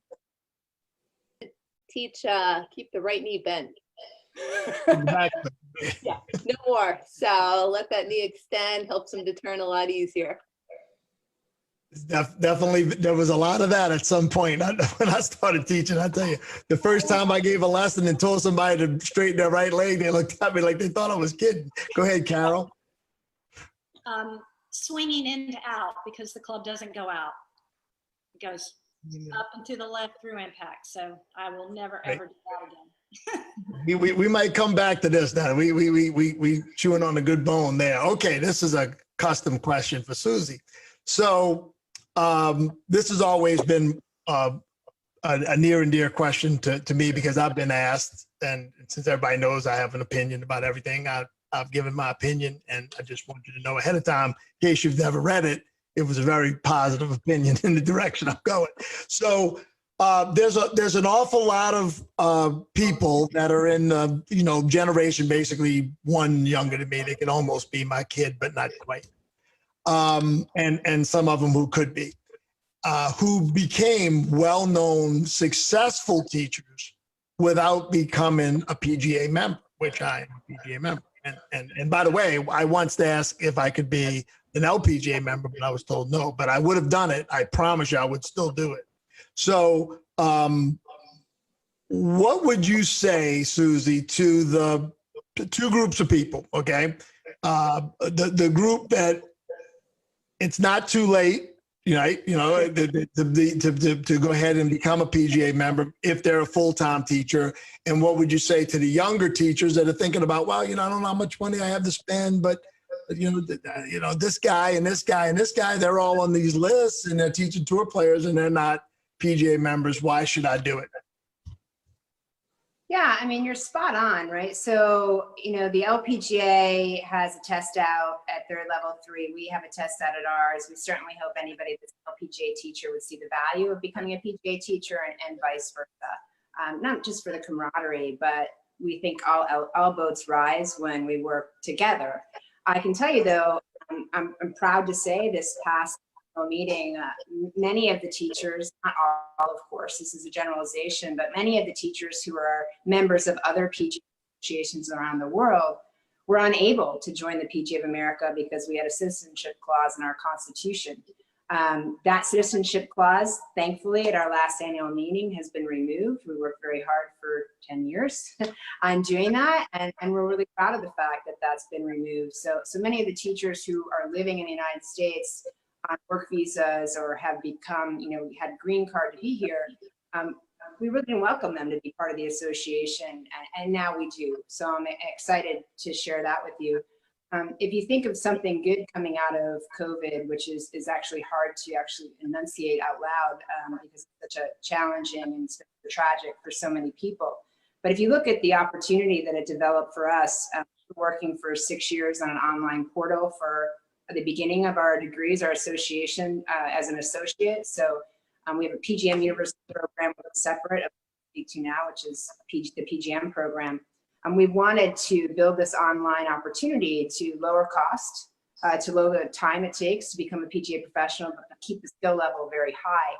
Teach, keep the right knee bent. Exactly. Yeah, no more. So let that knee extend, helps them to turn a lot easier. Definitely, there was a lot of that at some point when I started teaching. I tell you, the first time I gave a lesson and told somebody to straighten their right leg, they looked at me like they thought I was kidding. Go ahead, Carol. Swinging in to out because the club doesn't go out. It goes up and to the left through impact. So I will never, ever do that again. We might come back to this now. We chewing on a good bone there. Okay, this is a custom question for Susie. So this has always been a near and dear question to me because I've been asked, and since everybody knows I have an opinion about everything, I've given my opinion, and I just want you to know ahead of time, in case you've never read it, it was a very positive opinion in the direction I'm going. So there's an awful lot of people that are in generation basically one younger than me. They can almost be my kid, but not quite. And some of them who could be, who became well-known, successful teachers without becoming a PGA member, which I am a PGA member. And by the way, I once asked if I could be an LPGA member, but I was told no, but I would have done it. I promise you I would still do it. So what would you say, Susie, to the two groups of people, okay? The group that it's not too late to go ahead and become a PGA member if they're a full-time teacher? And what would you say to the younger teachers that are thinking about, well, I don't know how much money I have to spend, but this guy and this guy and this guy, they're all on these lists and they're teaching tour players and they're not PGA members. Why should I do it? Yeah, I mean, you're spot on, right? So, the LPGA has a test out at their level 3. We have a test out at ours. We certainly hope anybody that's an LPGA teacher would see the value of becoming a PGA teacher and vice versa. Not just for the camaraderie, but we think all boats rise when we work together. I can tell you though, I'm proud to say this past meeting, many of the teachers, not all, of course, this is a generalization, but many of the teachers who are members of other PGA associations around the world were unable to join the PGA of America because we had a citizenship clause in our Constitution. That citizenship clause, thankfully, at our last annual meeting has been removed. We worked very hard for 10 years on doing that, and we're really proud of the fact that that's been removed. So many of the teachers who are living in the United States on work visas or have become, had green card to be here, we really didn't welcome them to be part of the association, and now we do. So I'm excited to share that with you. If you think of something good coming out of COVID, which is actually hard to actually enunciate out loud because it's such a challenging and so tragic for so many people. But if you look at the opportunity that it developed for us, working for 6 years on an online portal for the beginning of our degrees, our association as an associate. So we have a PGM University program separate of to now, which is the PGM program. We wanted to build this online opportunity to lower cost, to lower the time it takes to become a PGA professional, but keep the skill level very high.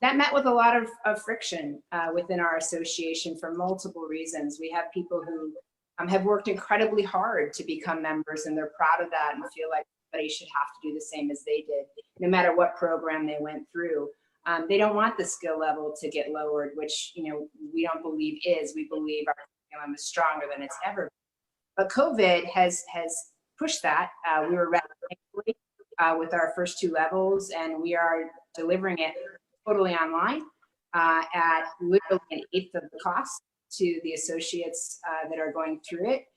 That met with a lot of friction within our association for multiple reasons. We have people who have worked incredibly hard to become members, and they're proud of that and feel like everybody should have to do the same as they did, no matter what program they went through. They don't want the skill level to get lowered, which we don't believe is. We believe our curriculum is stronger than it's ever been. But COVID has pushed that. We were ready with our first 2 levels, and we are delivering it totally online at literally an 1/8 of the cost to the associates that are going through it.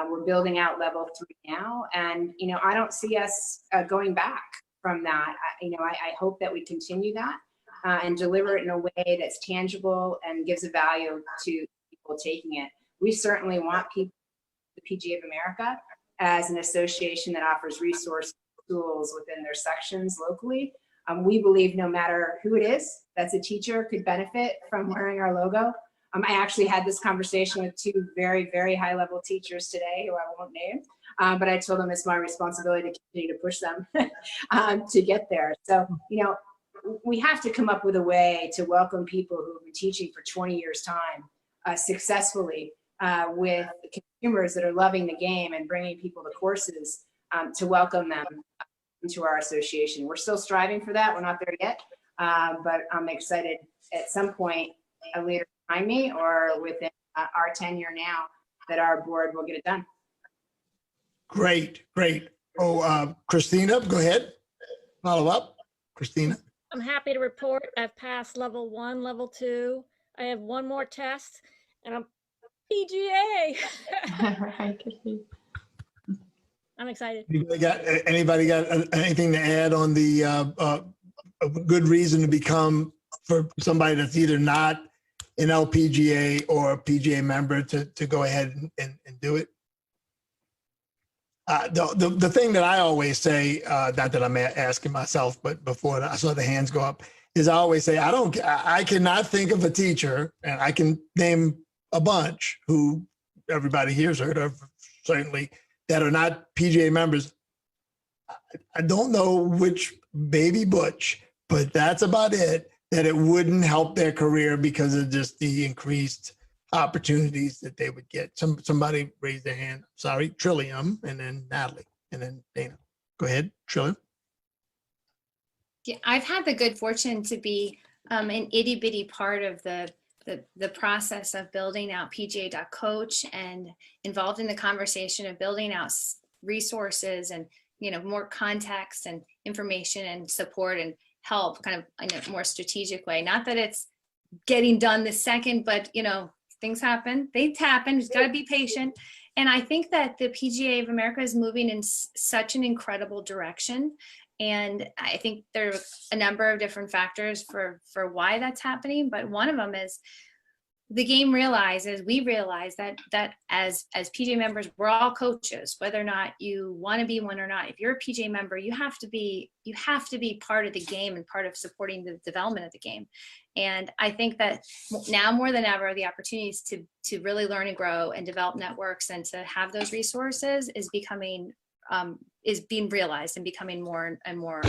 We're building out level 3 now, and I don't see us going back from that. I hope that we continue that and deliver it in a way that's tangible and gives a value to people taking it. We certainly want people, the PGA of America, as an association that offers resources, tools within their sections locally. We believe no matter who it is that's a teacher could benefit from wearing our logo. I actually had this conversation with 2 very, very high-level teachers today who I won't name, but I told them it's my responsibility to continue to push them to get there. So, we have to come up with a way to welcome people who have been teaching for 20 years' time successfully with consumers that are loving the game and bringing people to courses to welcome them into our association. We're still striving for that. We're not there yet, but I'm excited at some point, a leader behind me or within our tenure now, that our board will get it done. Great. Oh, Christina, go ahead. Follow up, Christina. I'm happy to report I've passed level 1, level 2. I have 1 more test and I'm PGA. I'm excited. Anybody got anything to add on the a good reason to become, for somebody that's either not an LPGA or a PGA member, to go ahead and do it? The thing that I always say, not that I'm asking myself, but before I saw the hands go up, is I always say, I cannot think of a teacher, and I can name a bunch who everybody here's heard of, certainly, that are not PGA members. I don't know which baby butch, but that's about it, that it wouldn't help their career because of just the increased opportunities that they would get. Somebody raised their hand. Sorry, Trillium, and then Natalie, and then Dana. Go ahead, Trillium. Yeah, I've had the good fortune to be an itty bitty part of the process of building out PGA.coach and involved in the conversation of building out resources and more context and information and support. And help kind of in a more strategic way. Not that it's getting done this second, but things happen. They happen. Just got to be patient. And I think that the PGA of America is moving in such an incredible direction. And I think there are a number of different factors for why that's happening. But one of them is we realize that as PGA members, we're all coaches, whether or not you want to be one or not. If you're a PGA member, you have to be part of the game and part of supporting the development of the game. And I think that now more than ever, the opportunities to really learn and grow and develop networks and to have those resources is being realized and becoming more and more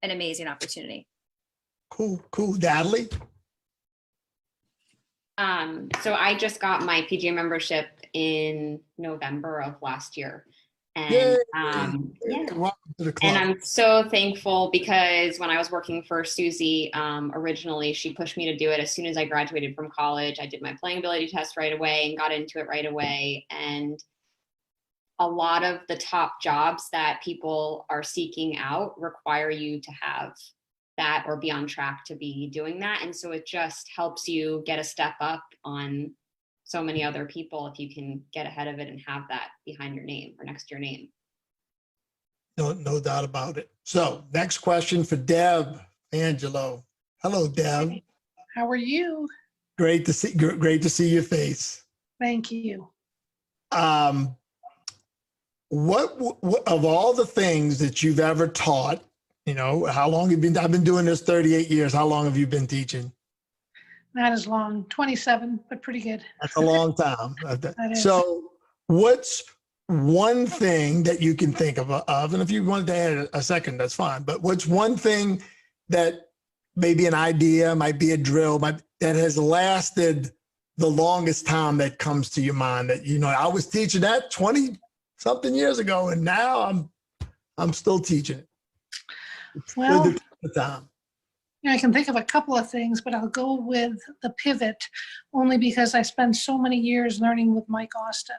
an amazing opportunity. Cool. Natalie? So I just got my PGA membership in November of last year. And Welcome to the club. And I'm so thankful because when I was working for Susie, originally, she pushed me to do it as soon as I graduated from college. I did my playing ability test right away and got into it right away. And a lot of the top jobs that people are seeking out require you to have that or be on track to be doing that. And so it just helps you get a step up on so many other people if you can get ahead of it and have that behind your name or next to your name. No doubt about it. So next question for Deb Angelo. Hello, Deb. How are you? Great to see your face. Thank you. What of all the things that you've ever taught, how long have you been? I've been doing this 38 years. How long have you been teaching? Not as long, 27, but pretty good. That's a long time. That is. So what's one thing that you can think of, and if you wanted to add a second, that's fine, but what's one thing that maybe an idea, might be a drill, that has lasted the longest time that comes to your mind that, I was teaching that 20 something years ago and now I'm still teaching it. Well, the time. I can think of a couple of things, but I'll go with the pivot only because I spent so many years learning with Mike Austin.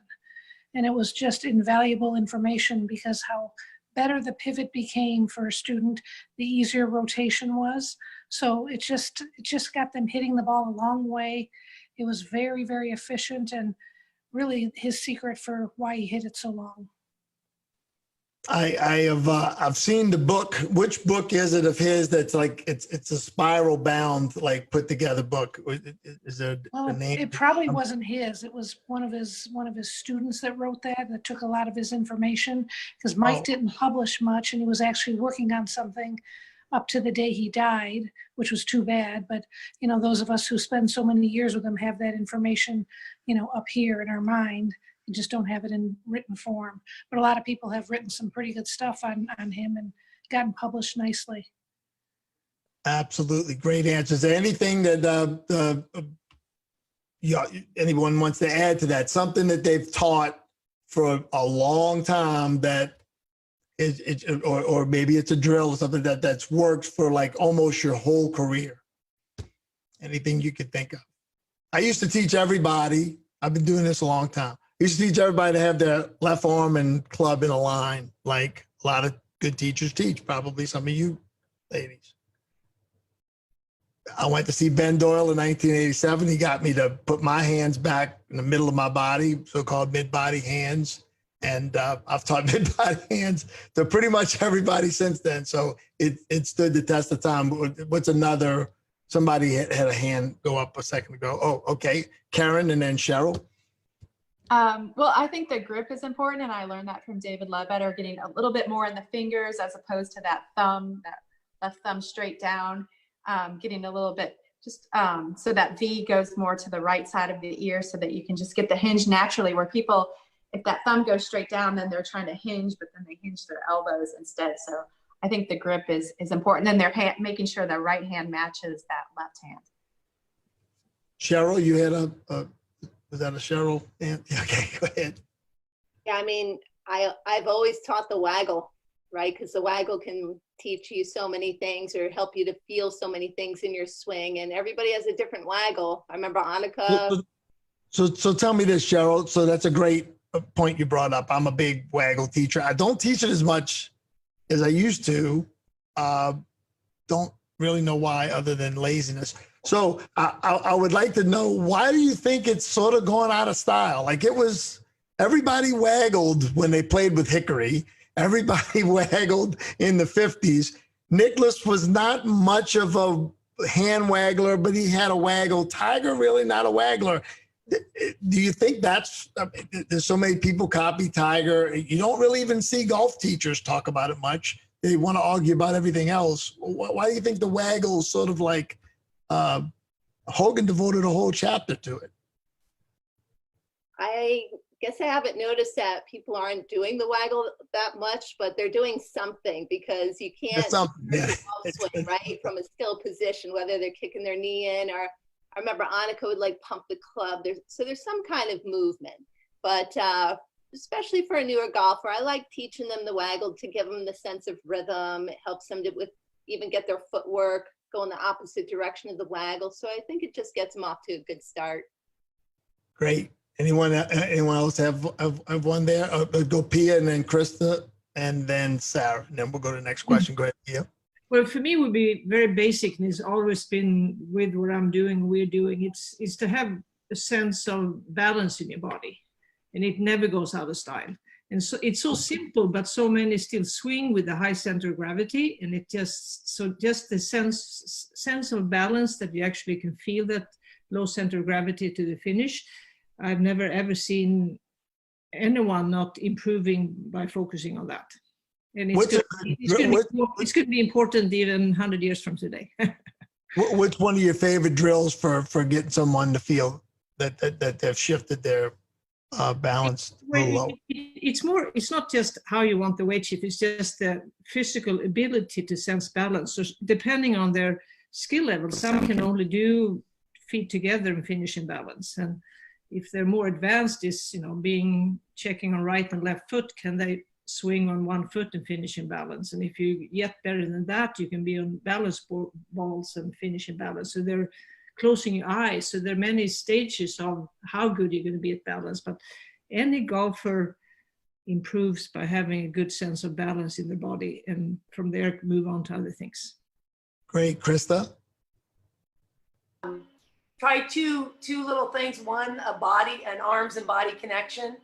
And it was just invaluable information because how better the pivot became for a student, the easier rotation was. So it just got them hitting the ball a long way. It was very, very efficient and really his secret for why he hit it so long. I've seen the book. Which book is it of his that's like it's a spiral bound, like put together book? Is there a name? It probably wasn't his. It was one of his students that wrote that took a lot of his information because Mike didn't publish much and he was actually working on something up to the day he died, which was too bad. But those of us who spend so many years with him have that information, up here in our mind. Just don't have it in written form. But a lot of people have written some pretty good stuff on him and gotten published nicely. Absolutely. Great answers. Anything that anyone wants to add to that? Something that they've taught for a long time that or maybe it's a drill or something that's worked for like almost your whole career. Anything you could think of. I used to teach everybody. I've been doing this a long time. I used to teach everybody to have their left arm and club in a line, like a lot of good teachers teach, probably some of you ladies. I went to see Ben Doyle in 1987. He got me to put my hands back in the middle of my body, so-called mid-body hands. And I've taught mid-body hands to pretty much everybody since then. So it stood the test of time. What's another? Somebody had a hand go up a second ago. Oh, okay. Karen and then Cheryl. Well, I think the grip is important, and I learned that from David Ledbetter, getting a little bit more in the fingers as opposed to that thumb, that left thumb straight down, getting a little bit just so that V goes more to the right side of the ear so that you can just get the hinge naturally, where people, if that thumb goes straight down, then they're trying to hinge, but then they hinge their elbows instead. So I think the grip is important. Then their hand, making sure the right hand matches that left hand. Cheryl, you had was that a Cheryl? Yeah, okay, go ahead. Yeah, I mean, I've always taught the waggle, right? Because the waggle can teach you so many things or help you to feel so many things in your swing. And everybody has a different waggle. I remember Annika. So tell me this, Cheryl. So that's a great point you brought up. I'm a big waggle teacher. I don't teach it as much as I used to. really know why other than laziness. So I would like to know, why do you think it's sort of gone out of style? Like it was, everybody waggled when they played with Hickory. Everybody waggled in the 50s. Nicholas was not much of a hand waggler, but he had a waggle. Tiger, really not a waggler. Do you think that's, there's so many people copy Tiger. You don't really even see golf teachers talk about it much. They want to argue about everything else. Why do you think the waggle is sort of like, Hogan devoted a whole chapter to it? I guess I haven't noticed that people aren't doing the waggle that much, but they're doing something, because you can't swing, right, from a still position, whether they're kicking their knee in, or I remember Annika would like pump the club. So there's some kind of movement, but especially for a newer golfer, I like teaching them the waggle to give them the sense of rhythm. It helps them to even get their footwork go in the opposite direction of the waggle. So I think it just gets them off to a good start. Great. Anyone else have one there? Go Pia, and then Krista, and then Sarah, and then we'll go to the next question. Go ahead, Pia. Well, for me, it would be very basic, and it's always been with what I'm doing, we're doing. It's to have a sense of balance in your body, and it never goes out of style. And so it's so simple, but so many still swing with the high center of gravity, and just the sense of balance, that you actually can feel that low center of gravity to the finish. I've never ever seen anyone not improving by focusing on that. And it's going to be important even 100 years from today. What's one of your favorite drills for getting someone to feel that they've shifted their balance a little low? It's not just how you want the weight shift, it's just the physical ability to sense balance. So depending on their skill level, some can only do feet together and finish in balance. And if they're more advanced, is checking on right and left foot, can they swing on one foot and finish in balance? And if you get better than that, you can be on balance balls and finish in balance. So they're closing your eyes. So there are many stages of how good you're going to be at balance. But any golfer improves by having a good sense of balance in their body, and from there move on to other things. Great. Krista? Try two little things. One, an arms and body connection.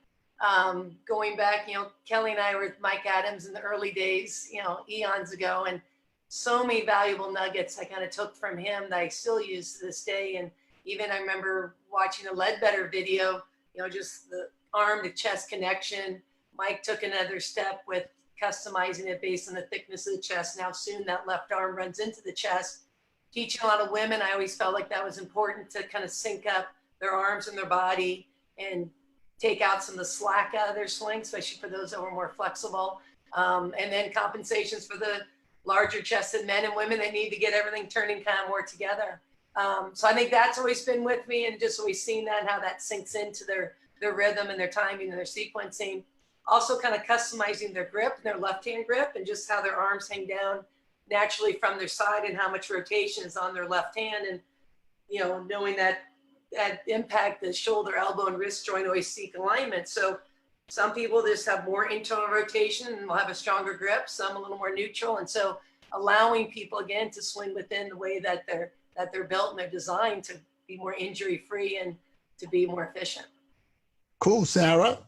Going back, Kelly and I were with Mike Adams in the early days, eons ago, and so many valuable nuggets I kind of took from him that I still use to this day. And even I remember watching a Ledbetter video, just the arm to chest connection. Mike took another step with customizing it based on the thickness of the chest. Now soon that left arm runs into the chest. Teaching a lot of women, I always felt like that was important to kind of sync up their arms and their body and take out some of the slack out of their swing, especially for those that were more flexible. And then compensations for the larger chested men and women that need to get everything turning kind of more together. So I think that's always been with me, and just always seen that and how that sinks into their rhythm and their timing and their sequencing. Also kind of customizing their grip, their left-hand grip, and just how their arms hang down naturally from their side and how much rotation is on their left hand. And, knowing that impact the shoulder, elbow, and wrist joint always seek alignment. So some people just have more internal rotation and will have a stronger grip, some a little more neutral. And so allowing people, again, to swing within the way that they're built and they're designed to be more injury-free and to be more efficient. Cool. Sarah?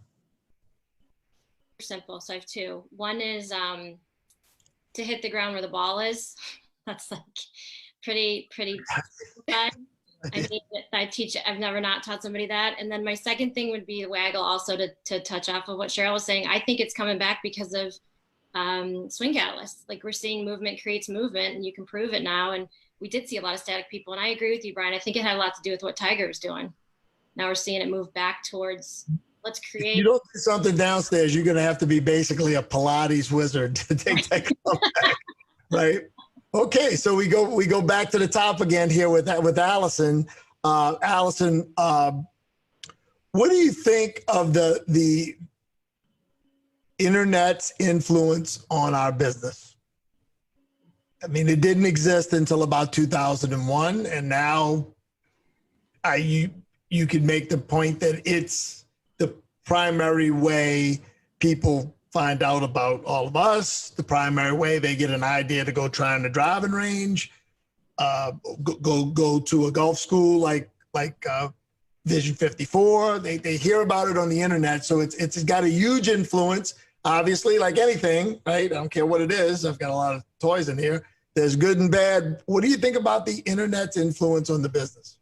Simple. So I have two. One is to hit the ground where the ball is. That's like pretty fun. I've never not taught somebody that. And then my second thing would be the waggle, also to touch off of what Cheryl was saying. I think it's coming back because of swing catalysts. Like, we're seeing movement creates movement, and you can prove it now. And we did see a lot of static people. And I agree with you, Brian. I think it had a lot to do with what Tiger was doing. Now we're seeing it move back towards, let's create. If you don't do something downstairs, you're going to have to be basically a Pilates wizard to take that comeback, right? Okay, so we go back to the top again here with Allison. Allison, what do you think of the internet's influence on our business? I mean, it didn't exist until about 2001, and now you could make the point that it's the primary way people find out about all of us, the primary way they get an idea to go try on the driving range. go to a golf school like Vision 54. They hear about it on the internet. So it's got a huge influence, obviously, like anything, right? I don't care what it is. I've got a lot of toys in here. There's good and bad. What do you think about the internet's influence on the business?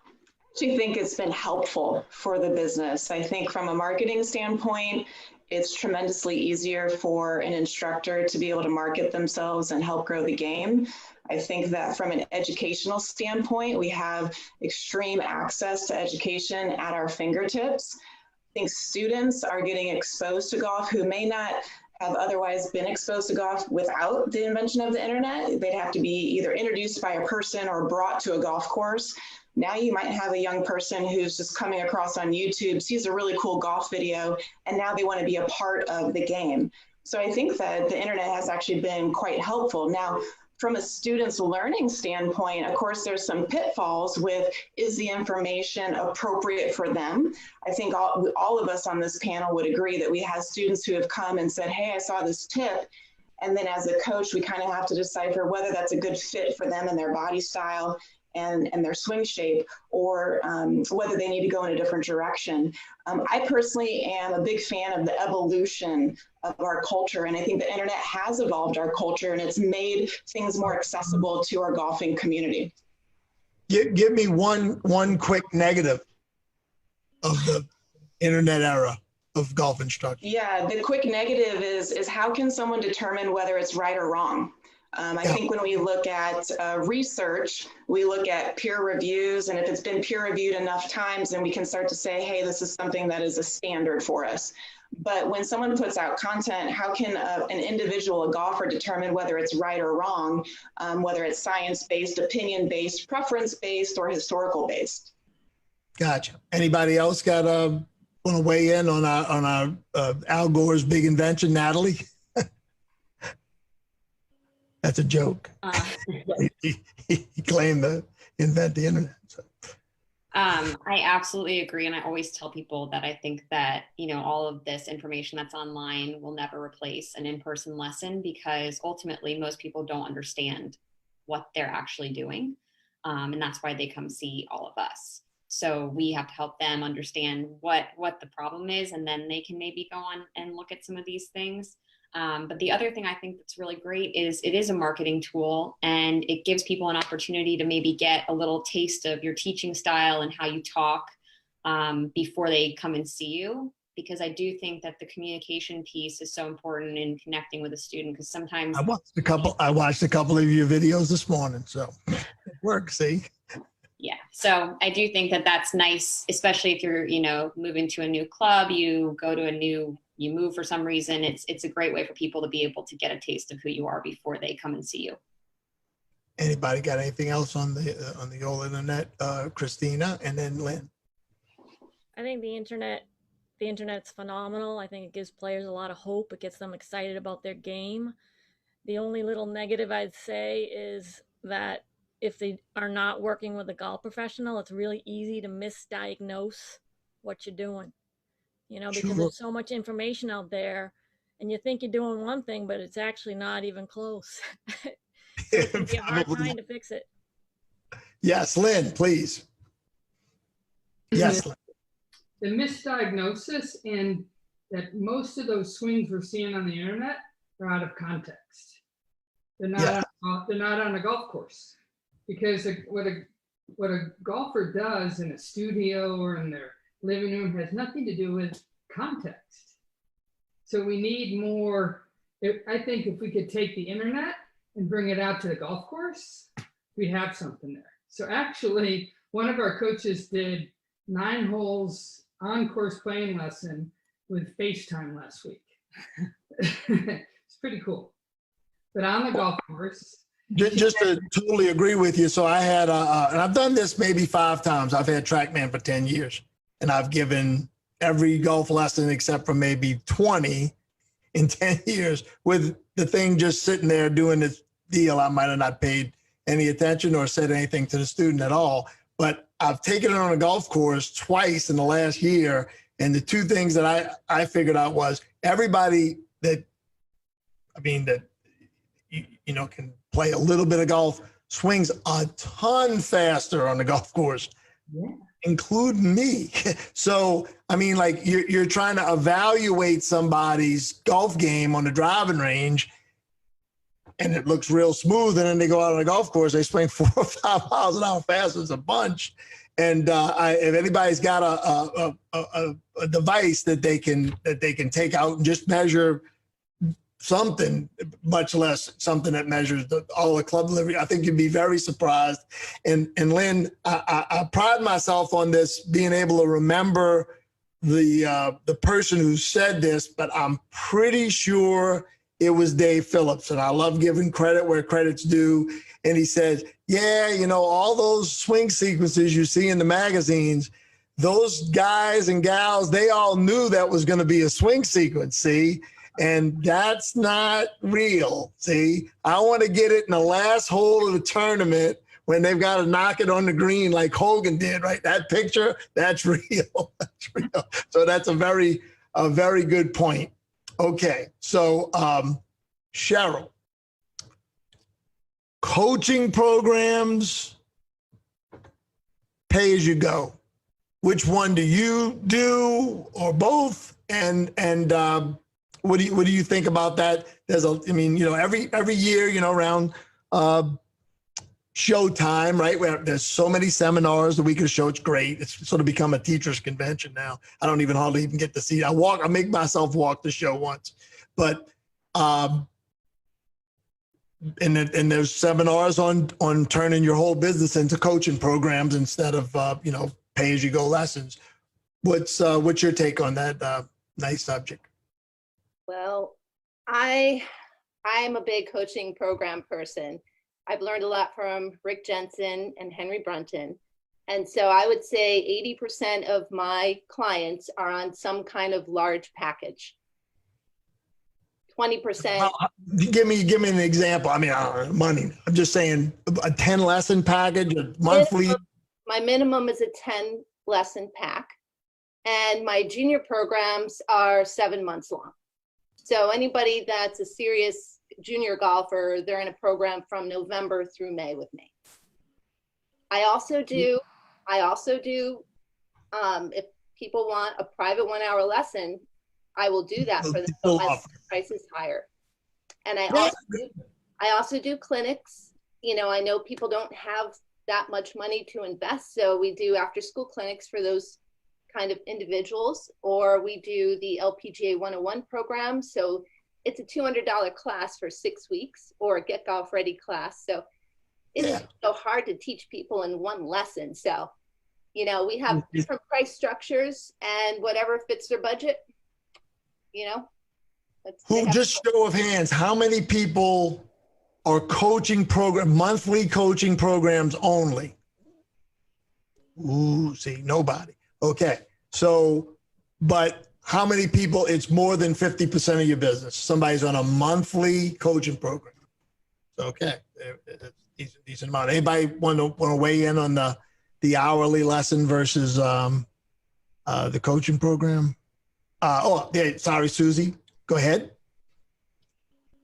I actually think it's been helpful for the business. I think from a marketing standpoint, it's tremendously easier for an instructor to be able to market themselves and help grow the game. I think that from an educational standpoint, we have extreme access to education at our fingertips. I think students are getting exposed to golf who may not have otherwise been exposed to golf without the invention of the internet. They'd have to be either introduced by a person or brought to a golf course. Now you might have a young person who's just coming across on YouTube, sees a really cool golf video, and now they want to be a part of the game. So I think that the internet has actually been quite helpful. Now, from a student's learning standpoint, of course, there's some pitfalls with, is the information appropriate for them? I think all of us on this panel would agree that we have students who have come and said, hey, I saw this tip. And then as a coach, we kind of have to decipher whether that's a good fit for them and their body style and their swing shape, or whether they need to go in a different direction. I personally am a big fan of the evolution of our culture, and I think the internet has evolved our culture, and it's made things more accessible to our golfing community. Give me one quick negative of the internet era of golf instruction. Yeah, the quick negative is how can someone determine whether it's right or wrong? I think when we look at research, we look at peer reviews, and if it's been peer reviewed enough times, then we can start to say, hey, this is something that is a standard for us. But when someone puts out content, how can an individual, a golfer, determine whether it's right or wrong, whether it's science-based, opinion-based, preference-based, or historical-based? Gotcha. Anybody else got want to weigh in on our Al Gore's big invention, Natalie? That's a joke. He claimed to invent the internet. So. I absolutely agree. And I always tell people that I think that, all of this information that's online will never replace an in-person lesson, because ultimately most people don't understand what they're actually doing. And that's why they come see all of us. So we have to help them understand what the problem is, and then they can maybe go on and look at some of these things. But the other thing I think that's really great is it is a marketing tool, and it gives people an opportunity to maybe get a little taste of your teaching style and how you talk before they come and see you. Because I do think that the communication piece is so important in connecting with a student, because sometimes I watched a couple of your videos this morning, so it works, see? Yeah. So I do think that that's nice, especially if you're, moving to a new club, you move for some reason. It's a great way for people to be able to get a taste of who you are before they come and see you. Anybody got anything else on the old internet? Christina, and then Lynn. I think the internet's phenomenal. I think it gives players a lot of hope. It gets them excited about their game. The only little negative I'd say is that if they are not working with a golf professional, it's really easy to misdiagnose what you're doing. Because there's so much information out there, and you think you're doing one thing, but it's actually not even close. So it can be a hard time to fix it. Yes, Lynn, please. Yes, Lynn. The misdiagnosis, and that most of those swings we're seeing on the internet are out of context. They're not on a golf course, because what a golfer does in a studio or in their living room has nothing to do with context. So we need more. I think if we could take the internet and bring it out to the golf course, we'd have something there. So actually, one of our coaches did 9 holes on-course playing lesson with FaceTime last week. It's pretty cool. But on the golf course. Just to totally agree with you. So I had, and I've done this maybe 5 times. I've had TrackMan for 10 years. And I've given every golf lesson except for maybe 20 in 10 years, with the thing just sitting there doing this deal. I might have not paid any attention or said anything to the student at all. But I've taken it on a golf course twice in the last year. And the 2 things that I figured out was everybody that can play a little bit of golf swings a ton faster on the golf course, including me. So, I mean, like you're trying to evaluate somebody's golf game on the driving range, and it looks real smooth. And then they go out on the golf course, they swing 4 or 5 miles an hour faster. It's a bunch. And if anybody's got a device that they can take out and just measure something, much less something that measures all the club delivery, I think you'd be very surprised. And Lynn, I pride myself on this, being able to remember the person who said this, but I'm pretty sure it was Dave Phillips, and I love giving credit where credit's due. And he said, yeah, you know, all those swing sequences you see in the magazines, those guys and gals, they all knew that was going to be a swing sequence, see? And that's not real, see? I want to get it in the last hole of the tournament when they've got to knock it on the green like Hogan did, right? That picture, that's real. That's real. So that's a very good point. Okay, so Cheryl, coaching programs, pay as you go. Which one do you do, or both? And what do you think about that? I mean, you know, every year, you know, around show time, right? Where there's so many seminars the week of the show. It's great. It's sort of become a teacher's convention now. I don't even hardly even get to see it. I make myself walk the show once, but and there's seminars on turning your whole business into coaching programs instead of you know, pay as you go lessons. What's your take on that nice subject? Well, I'm a big coaching program person. I've learned a lot from Rick Jensen and Henry Brunton. And so I would say 80% of my clients are on some kind of large package. 20%. Give me an example. I mean, money. I'm just saying a 10 lesson package, a monthly. My minimum is a 10 lesson pack. And my junior programs are 7 months long. So anybody that's a serious junior golfer, they're in a program from November through May with me. I also do if people want a private 1 hour lesson, I will do that for them, but my price is higher. And I also do clinics. You know, I know people don't have that much money to invest, so we do after school clinics for those kind of individuals, or we do the LPGA 101 program. So it's a $200 class for 6 weeks, or a Get Golf Ready class. So it's so hard to teach people in one lesson. So, you know, we have different price structures, and whatever fits their budget, you know. Just show of hands, how many people are monthly coaching programs only? Ooh, see, nobody. Okay, so, but how many people, it's more than 50% of your business, somebody's on a monthly coaching program? Okay, decent amount. Anybody want to weigh in on the hourly lesson versus the coaching program? Sorry, Susie, go ahead.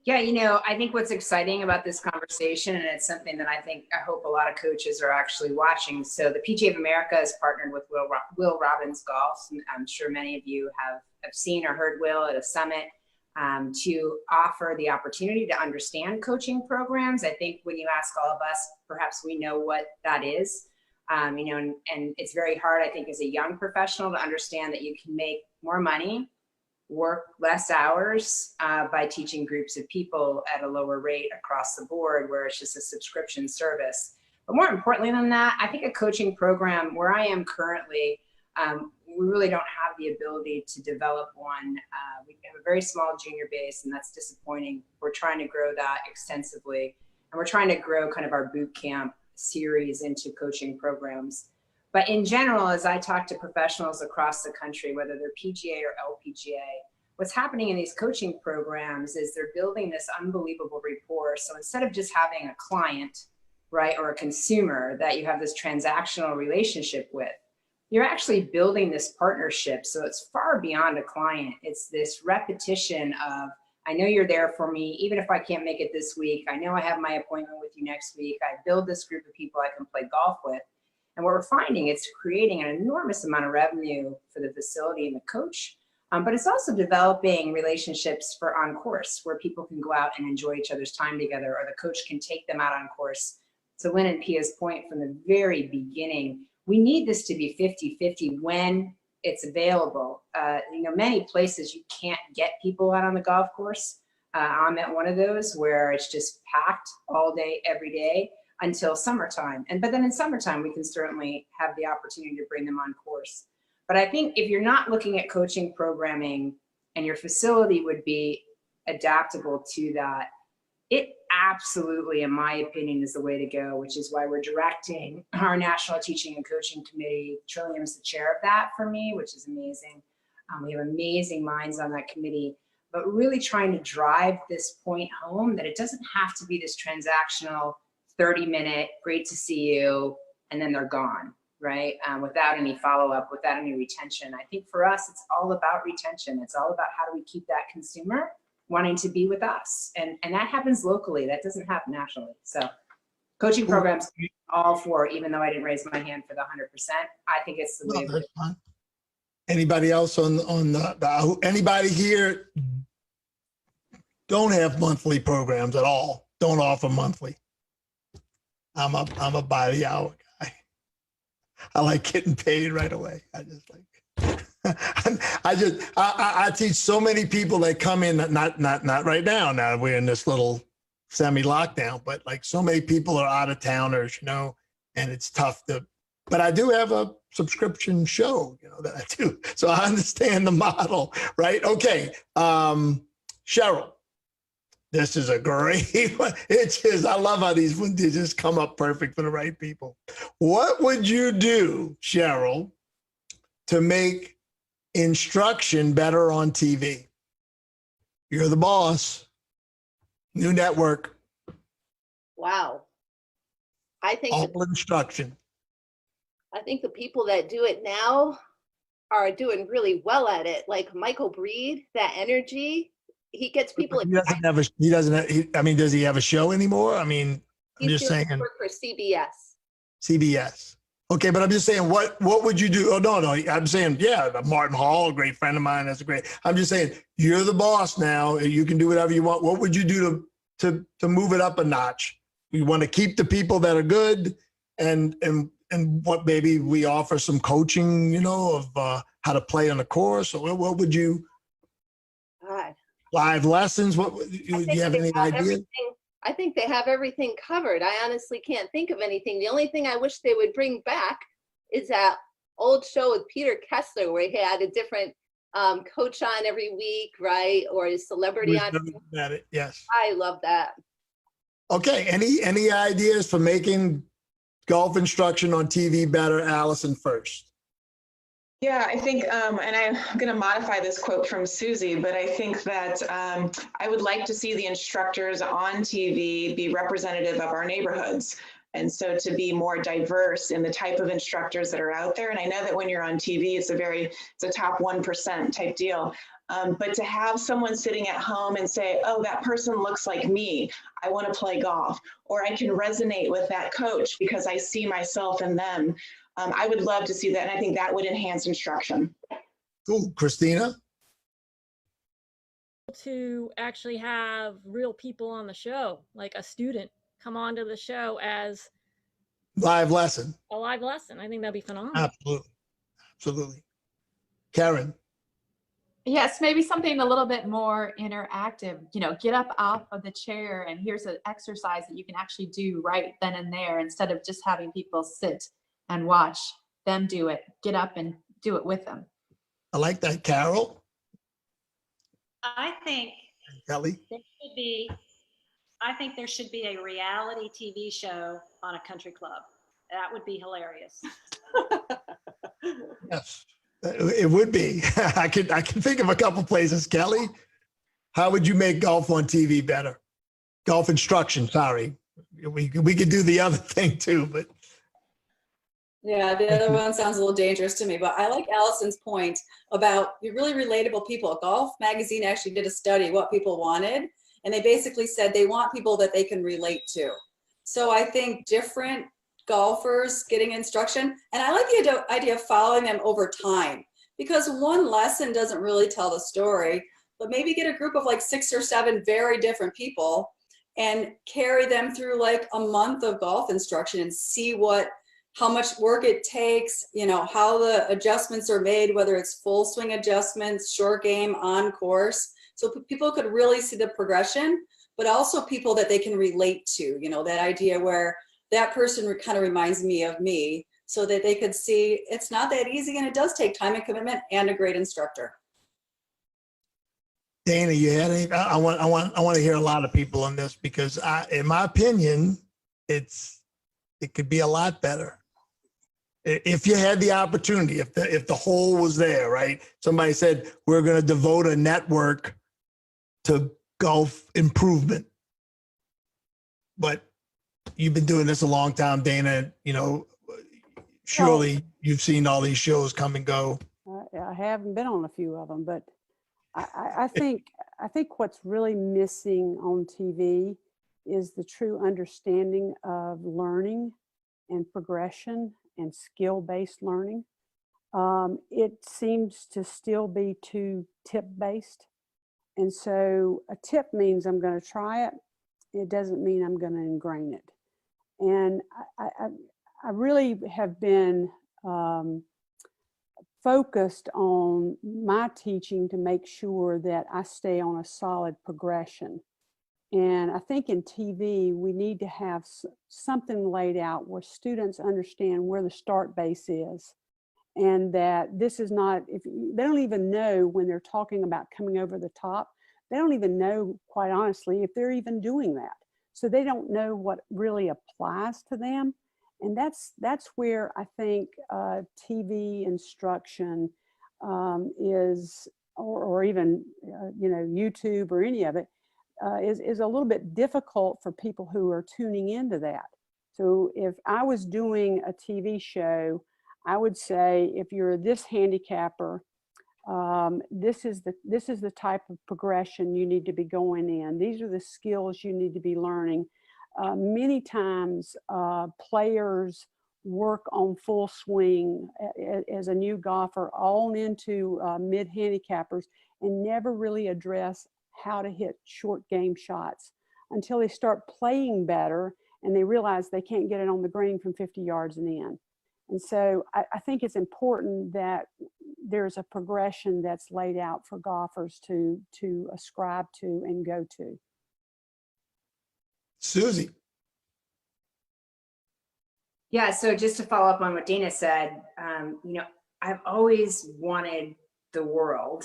Yeah, you know, I think what's exciting about this conversation, and it's something that I hope a lot of coaches are actually watching. So the PGA of America has partnered with Will Robbins Golf. I'm sure many of you have seen or heard Will at a summit to offer the opportunity to understand coaching programs. I think when you ask all of us, perhaps we know what that is. You know, and it's very hard, I think, as a young professional to understand that you can make more money, work less hours by teaching groups of people at a lower rate across the board, where it's just a subscription service. But more importantly than that, I think a coaching program where I am currently, we really don't have the ability to develop one. We have a very small junior base, and that's disappointing. We're trying to grow that extensively, and we're trying to grow kind of our boot camp series into coaching programs. But in general, as I talk to professionals across the country, whether they're PGA or LPGA, what's happening in these coaching programs is they're building this unbelievable rapport. So instead of just having a client, right, or a consumer that you have this transactional relationship with, you're actually building this partnership. So it's far beyond a client. It's this repetition of I know you're there for me, even if I can't make it this week. I know I have my appointment with you next week. I build this group of people I can play golf with. And what we're finding, it's creating an enormous amount of revenue for the facility and the coach. But it's also developing relationships for on course where people can go out and enjoy each other's time together, or the coach can take them out on course. So Lynn and Pia's point from the very beginning, we need this to be 50-50 when it's available. Many places you can't get people out on the golf course. I'm at one of those where it's just packed all day, every day until summertime. But then in summertime, we can certainly have the opportunity to bring them on course. But I think if you're not looking at coaching programming and your facility would be adaptable to that, it absolutely, in my opinion, is the way to go, which is why we're directing our National Teaching and Coaching Committee. Trillium's the chair of that for me, which is amazing. We have amazing minds on that committee, but really trying to drive this point home that it doesn't have to be this transactional 30-minute, great to see you, and then they're gone, right? Without any follow-up, without any retention. I think for us, it's all about retention. It's all about how do we keep that consumer wanting to be with us. And that happens locally. That doesn't happen nationally. So coaching programs, all for, even though I didn't raise my hand for the 100%, I think it's the way. That's fine. Anybody else on the anybody here don't have monthly programs at all? Don't offer monthly. I'm a by the hour guy. I like getting paid right away. I just like. I teach so many people that come in, not right now. Now we're in this little semi-lockdown, but like so many people are out of towners, and it's tough to. But I do have a subscription show, that I do, so I understand the model, right? Okay, Cheryl. This is a great one. I love how these ones just come up perfect for the right people. What would you do, Cheryl, to make instruction better on TV? You're the boss. New network. Wow. I think all instruction. I think the people that do it now are doing really well at it. Like Michael Breed, that energy. He gets people. Does he have a show anymore? I mean, I'm just saying. Work for CBS. CBS. Okay, but I'm just saying, what would you do? Oh, no, I'm saying, yeah, Martin Hall, a great friend of mine, that's great. I'm just saying, you're the boss now. You can do whatever you want. What would you do to move it up a notch? You want to keep the people that are good, and what, maybe we offer some coaching, of how to play on the course, or what would you? God. Live lessons? What do you have any idea? I think they have everything covered. I honestly can't think of anything. The only thing I wish they would bring back is that old show with Peter Kessler where he had a different coach on every week, right? Or a celebrity on. It, yes. I love that. Okay. Any ideas for making golf instruction on TV better? Allison first. Yeah, I think, and I'm going to modify this quote from Susie, but I think that I would like to see the instructors on TV be representative of our neighborhoods. And so to be more diverse in the type of instructors that are out there. And I know that when you're on TV, it's a top 1% type deal. But to have someone sitting at home and say, oh, that person looks like me, I want to play golf, or I can resonate with that coach because I see myself in them. I would love to see that, and I think that would enhance instruction. Cool. Christina? To actually have real people on the show, like a student come onto the show as live lesson. A live lesson. I think that'd be phenomenal. Absolutely. Karen? Yes, maybe something a little bit more interactive. Get up off of the chair and here's an exercise that you can actually do right then and there instead of just having people sit and watch them do it. Get up and do it with them. I like that. Carol? I think Kelly? I think there should be a reality TV show on a country club. That would be hilarious. Yes, it would be. I can think of a couple places. Kelly, how would you make golf on TV better? Golf instruction, sorry. We could do the other thing too, but. Yeah, the other one sounds a little dangerous to me, but I like Allison's point about really relatable people. Golf Magazine actually did a study what people wanted, and they basically said they want people that they can relate to. So I think different golfers getting instruction, and I like the idea of following them over time, because one lesson doesn't really tell the story, but maybe get a group of like 6 or 7 very different people and carry them through like a month of golf instruction and see how much work it takes, you know, how the adjustments are made, whether it's full swing adjustments, short game, on course. So people could really see the progression, but also people that they can relate to, you know, that idea where that person kind of reminds me of me, so that they could see it's not that easy and it does take time and commitment and a great instructor. Dana, you had any? I want to hear a lot of people on this, because in my opinion, it could be a lot better if you had the opportunity. If the hole was there, right? Somebody said we're going to devote a network to golf improvement, but you've been doing this a long time, Dana. You know, surely you've seen all these shows come and go. I haven't been on a few of them, but I think what's really missing on TV is the true understanding of learning and progression and skill-based learning. It seems to still be too tip-based. And so a tip means I'm going to try it. It doesn't mean I'm going to ingrain it. And I really have been focused on my teaching to make sure that I stay on a solid progression. And I think in TV, we need to have something laid out where students understand where the start base is, and that this is not, if they don't even know when they're talking about coming over the top, they don't even know, quite honestly, if they're even doing that. So they don't know what really applies to them. And that's where I think TV instruction is, or even you know, YouTube or any of it, is a little bit difficult for people who are tuning into that. So if I was doing a TV show, I would say, if you're this handicapper, this is the type of progression you need to be going in. These are the skills you need to be learning. Many times players work on full swing as a new golfer on into mid-handicappers and never really address how to hit short game shots until they start playing better and they realize they can't get it on the green from 50 yards and in. And so I think it's important that there's a progression that's laid out for golfers to ascribe to and go to. Susie. Yeah, so just to follow up on what Dana said, you know, I've always wanted the world,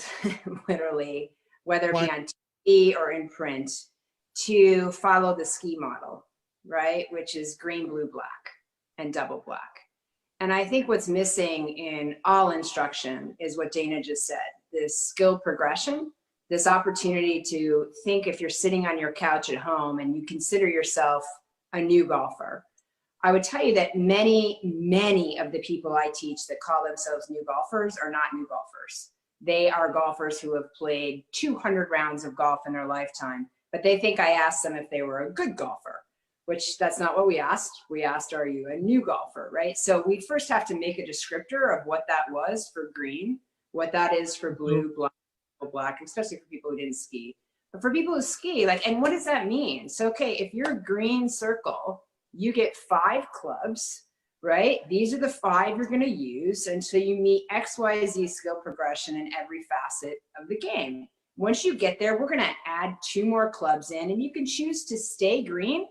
literally, whether it be on TV or in print, to follow the ski model, right? Which is green, blue, black, and double black. And I think what's missing in all instruction is what Dana just said, this skill progression, this opportunity to think, if you're sitting on your couch at home and you consider yourself a new golfer, I would tell you that many of the people I teach that call themselves new golfers are not new golfers. They are golfers who have played 200 rounds of golf in their lifetime, but they think I asked them if they were a good golfer, which that's not what we asked. We asked, are you a new golfer, right? So we first have to make a descriptor of what that was for green, what that is for blue, black, especially for people who didn't ski. But for people who ski, like, and what does that mean? So, okay, if you're a green circle, you get 5 clubs, right? These are the 5 you're going to use. And so you meet XYZ skill progression in every facet of the game. Once you get there, we're going to add 2 more clubs in, and you can choose to stay green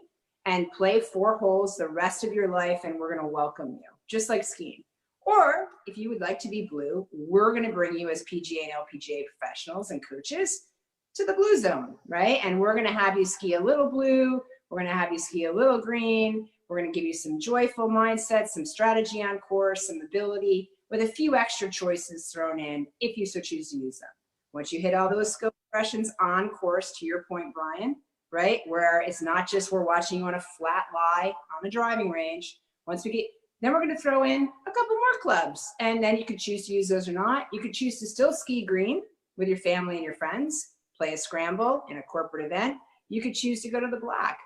and play 4 holes the rest of your life, and we're going to welcome you, just like skiing. Or if you would like to be blue, we're going to bring you as PGA and LPGA professionals and coaches to the blue zone, right? And we're going to have you ski a little blue. We're going to have you ski a little green. We're going to give you some joyful mindset, some strategy on course, some ability, with a few extra choices thrown in if you so choose to use them. Once you hit all those skill progressions on course, to your point, Brian, right? Where it's not just we're watching you on a flat lie on the driving range. Once we get Then we're going to throw in a couple more clubs, and then you could choose to use those or not. You could choose to still ski green with your family and your friends, play a scramble in a corporate event. You could choose to go to the black.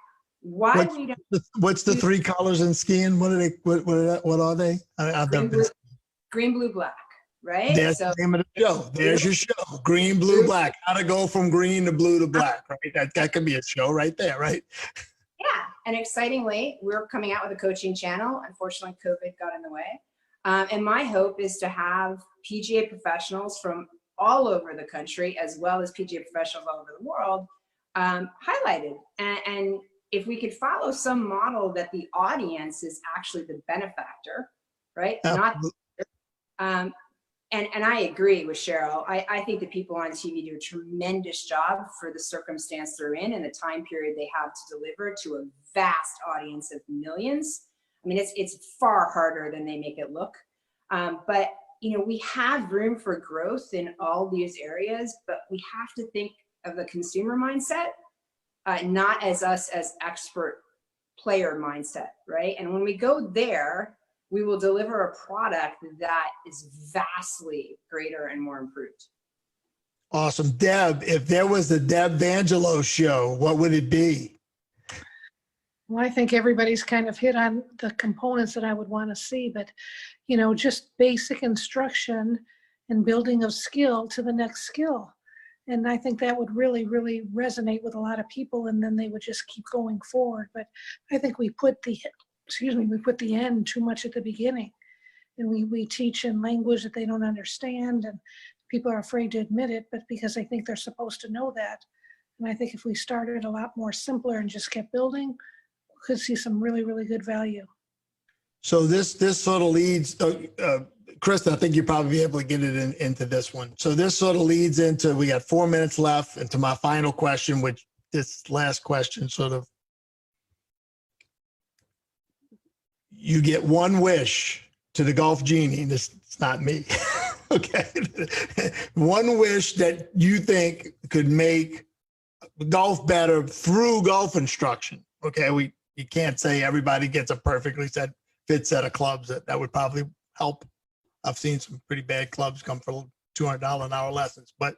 Why we don't What's the three colors in skiing? What are they? What are they? I've green, never been. green, blue, black, right? There's So the name of the show. There's your show. Green, blue, black. How to go from green to blue to black, right? That could be a show right there, right? yeah, and excitingly, we're coming out with a coaching channel. Unfortunately, COVID got in the way. And my hope is to have PGA professionals from all over the country, as well as PGA professionals all over the world, highlighted. And if we could follow some model that the audience is actually the benefactor, right? Absolutely. Not, and I agree with Cheryl. I think the people on TV do a tremendous job for the circumstance they're in and the time period they have to deliver to a vast audience of millions. I mean, it's far harder than they make it look. But you know, we have room for growth in all these areas, but we have to think of the consumer mindset, not as us as expert player mindset, right? And when we go there, we will deliver a product that is vastly greater and more improved. Awesome. Deb, if there was the Deb Vangelo show, what would it be? Well, I think everybody's kind of hit on the components that I would want to see, but, you know, just basic instruction and building of skill to the next skill. And I think that would really, really resonate with a lot of people, and then they would just keep going forward. But I think we put the end too much at the beginning, and we teach in language that they don't understand, and people are afraid to admit it, but because they think they're supposed to know that. And I think if we started a lot more simpler and just kept building, we could see some really, really good value. So this sort of leads, Krista, I think you'll probably be able to get it into this one. So this sort of leads into, we got 4 minutes left, into my final question, which this last question sort of, you get one wish to the golf genie. It's not me. Okay. One wish that you think could make golf better through golf instruction. Okay. You can't say everybody gets a perfectly fit set of clubs. That would probably help. I've seen some pretty bad clubs come for $200 an hour lessons. But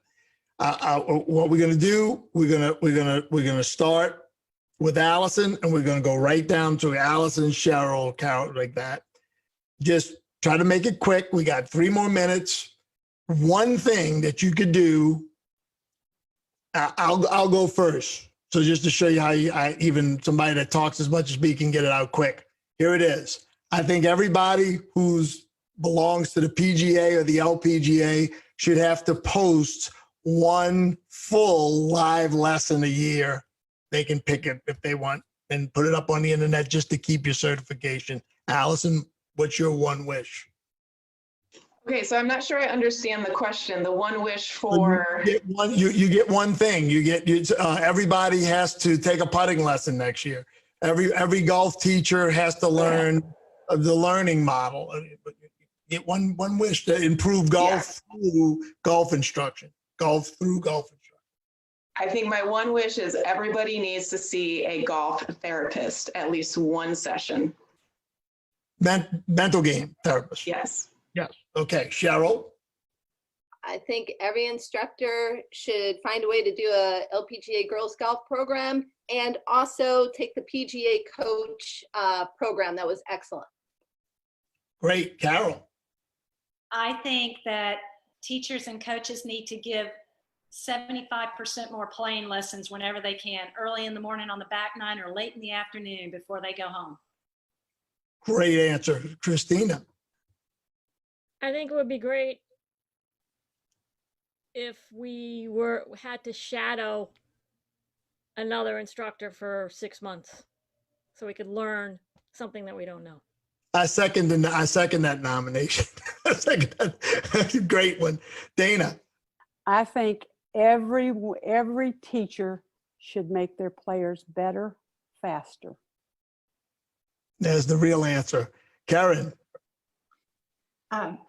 what we're gonna do, we're gonna start with Allison, and we're gonna go right down to Allison, Cheryl, Carol, like that. Just try to make it quick. We got 3 more minutes. One thing that you could do. I'll go first. So just to show you how even somebody that talks as much as me can get it out quick. Here it is. I think everybody who's belongs to the PGA or the LPGA should have to post one full live lesson a year. They can pick it if they want and put it up on the internet just to keep your certification. Allison, what's your one wish? Okay, so I'm not sure I understand the question. The one wish for you get one thing. Everybody has to take a putting lesson next year. Every golf teacher has to learn the learning model. Get one wish to improve golf through golf instruction. Golf through golf instruction. I think my one wish is everybody needs to see a golf therapist at least one session. Mental game therapist. Yes. Yes. Okay, Cheryl. I think every instructor should find a way to do a LPGA girls golf program, and also take the PGA coach program. That was excellent. Great. Carol. I think that teachers and coaches need to give 75% more playing lessons whenever they can, early in the morning on the back nine or late in the afternoon before they go home. Great answer. Christina. I think it would be great if we had to shadow another instructor for 6 months so we could learn something that we don't know. I second that nomination. I second that. Great one. Dana. I think every teacher should make their players better, faster. There's the real answer. Karen.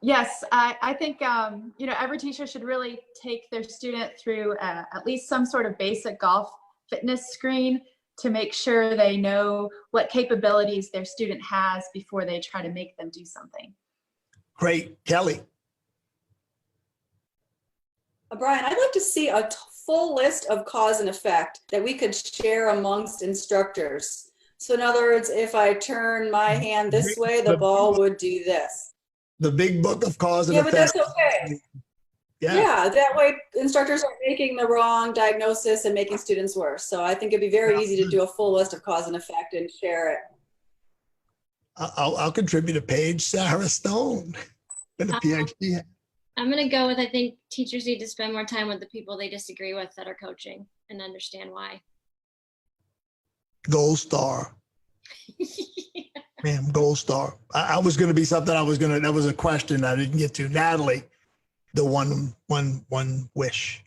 Yes, I think every teacher should really take their student through at least some sort of basic golf fitness screen to make sure they know what capabilities their student has before they try to make them do something. Great. Kelly. Brian, I'd like to see a full list of cause and effect that we could share amongst instructors. So in other words, if I turn my hand this way, the ball would do this. The big book of cause and Yeah, but effect. that's okay. Yeah. Yeah, that way instructors aren't making the wrong diagnosis and making students worse. So I think it'd be very easy to do a full list of cause and effect and share it. I'll contribute a page, Sarah Stone, with a PhD. I'm going to go with, I think teachers need to spend more time with the people they disagree with that are coaching and understand why. Gold star. Man, gold star. I was going to be something that was a question I didn't get to. Natalie, the one wish.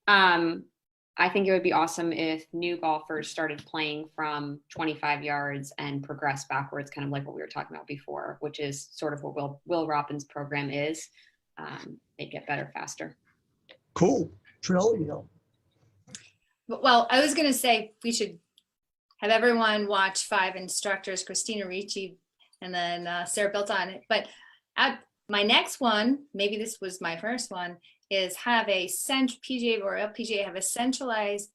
I think it would be awesome if new golfers started playing from 25 yards and progress backwards, kind of like what we were talking about before, which is sort of what Will Robin's program is. They get better faster. Cool. Trilio. Well, I was going to say we should have everyone watch 5 instructors, Christina Ricci, and then Sarah built on it. But my next one, maybe this was my first one, is have a PGA or LPGA have a centralized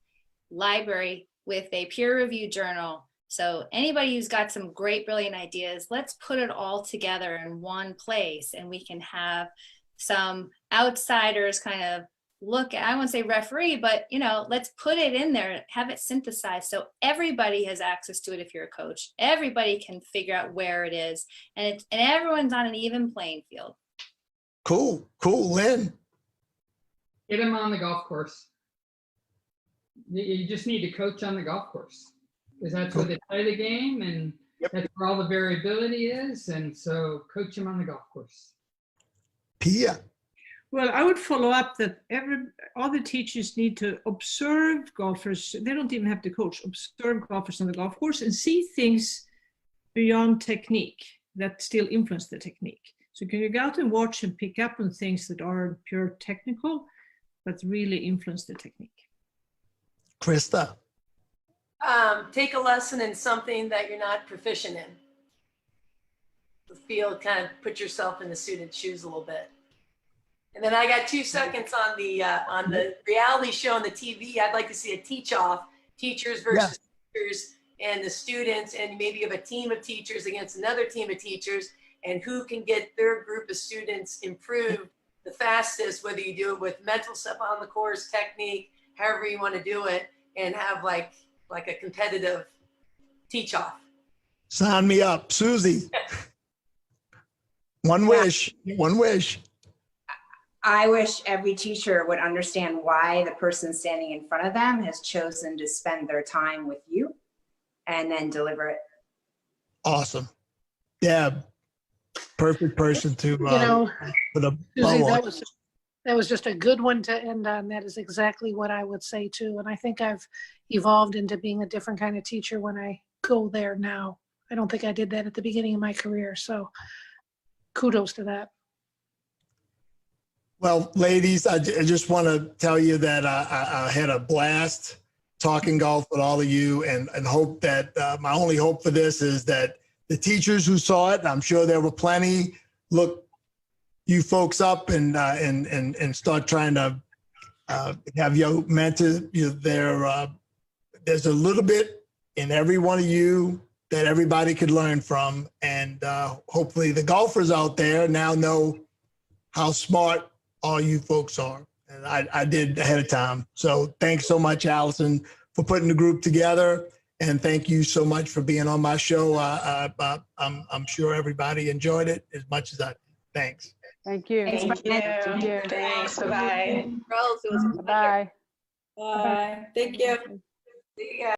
library with a peer-reviewed journal. So anybody who's got some great, brilliant ideas, let's put it all together in one place, and we can have some outsiders kind of look at, I won't say referee, but let's put it in there, have it synthesized so everybody has access to it. If you're a coach, everybody can figure out where it is, and everyone's on an even playing field. Cool. Lynn. Get them on the golf course. You just need to coach on the golf course, because that's where they play the game, and that's where all the variability is. And so coach them on the golf course. Pia. Well, I would follow up that all the teachers need to observe golfers. They don't even have to coach. Observe golfers on the golf course and see things beyond technique that still influence the technique. So can you go out and watch and pick up on things that are pure technical, but really influence the technique? Krista. Take a lesson in something that you're not proficient in. Kind of put yourself in the student's shoes a little bit. And then I got 2 seconds on the reality show on the TV. I'd like to see a teach-off, teachers versus teachers, and the students, and maybe you have a team of teachers against another team of teachers, and who can get their group of students improved the fastest, whether you do it with mental stuff on the course, technique, however you want to do it, and have like a competitive teach-off. Sign me up. Susie. One wish. I wish every teacher would understand why the person standing in front of them has chosen to spend their time with you and then deliver it. Awesome. Deb, perfect person to put a Susie, bow on. that was just a good one to end on. That is exactly what I would say too. And I think I've evolved into being a different kind of teacher when I go there now. I don't think I did that at the beginning of my career. So kudos to that. Well, ladies, I just want to tell you that I had a blast talking golf with all of you, and hope that my only hope for this is that the teachers who saw it, and I'm sure there were plenty, look you folks up and start trying to have your mentor. There's a little bit in every one of you that everybody could learn from, and hopefully the golfers out there now know how smart all you folks are. And I did ahead of time. So thanks so much, Allison, for putting the group together. And thank you so much for being on my show. I'm sure everybody enjoyed it as much as I did. Thanks. Thank you. Thank you. Thanks. Bye-bye. Rose, it was a pleasure. Bye. Bye. Thank you. See you guys.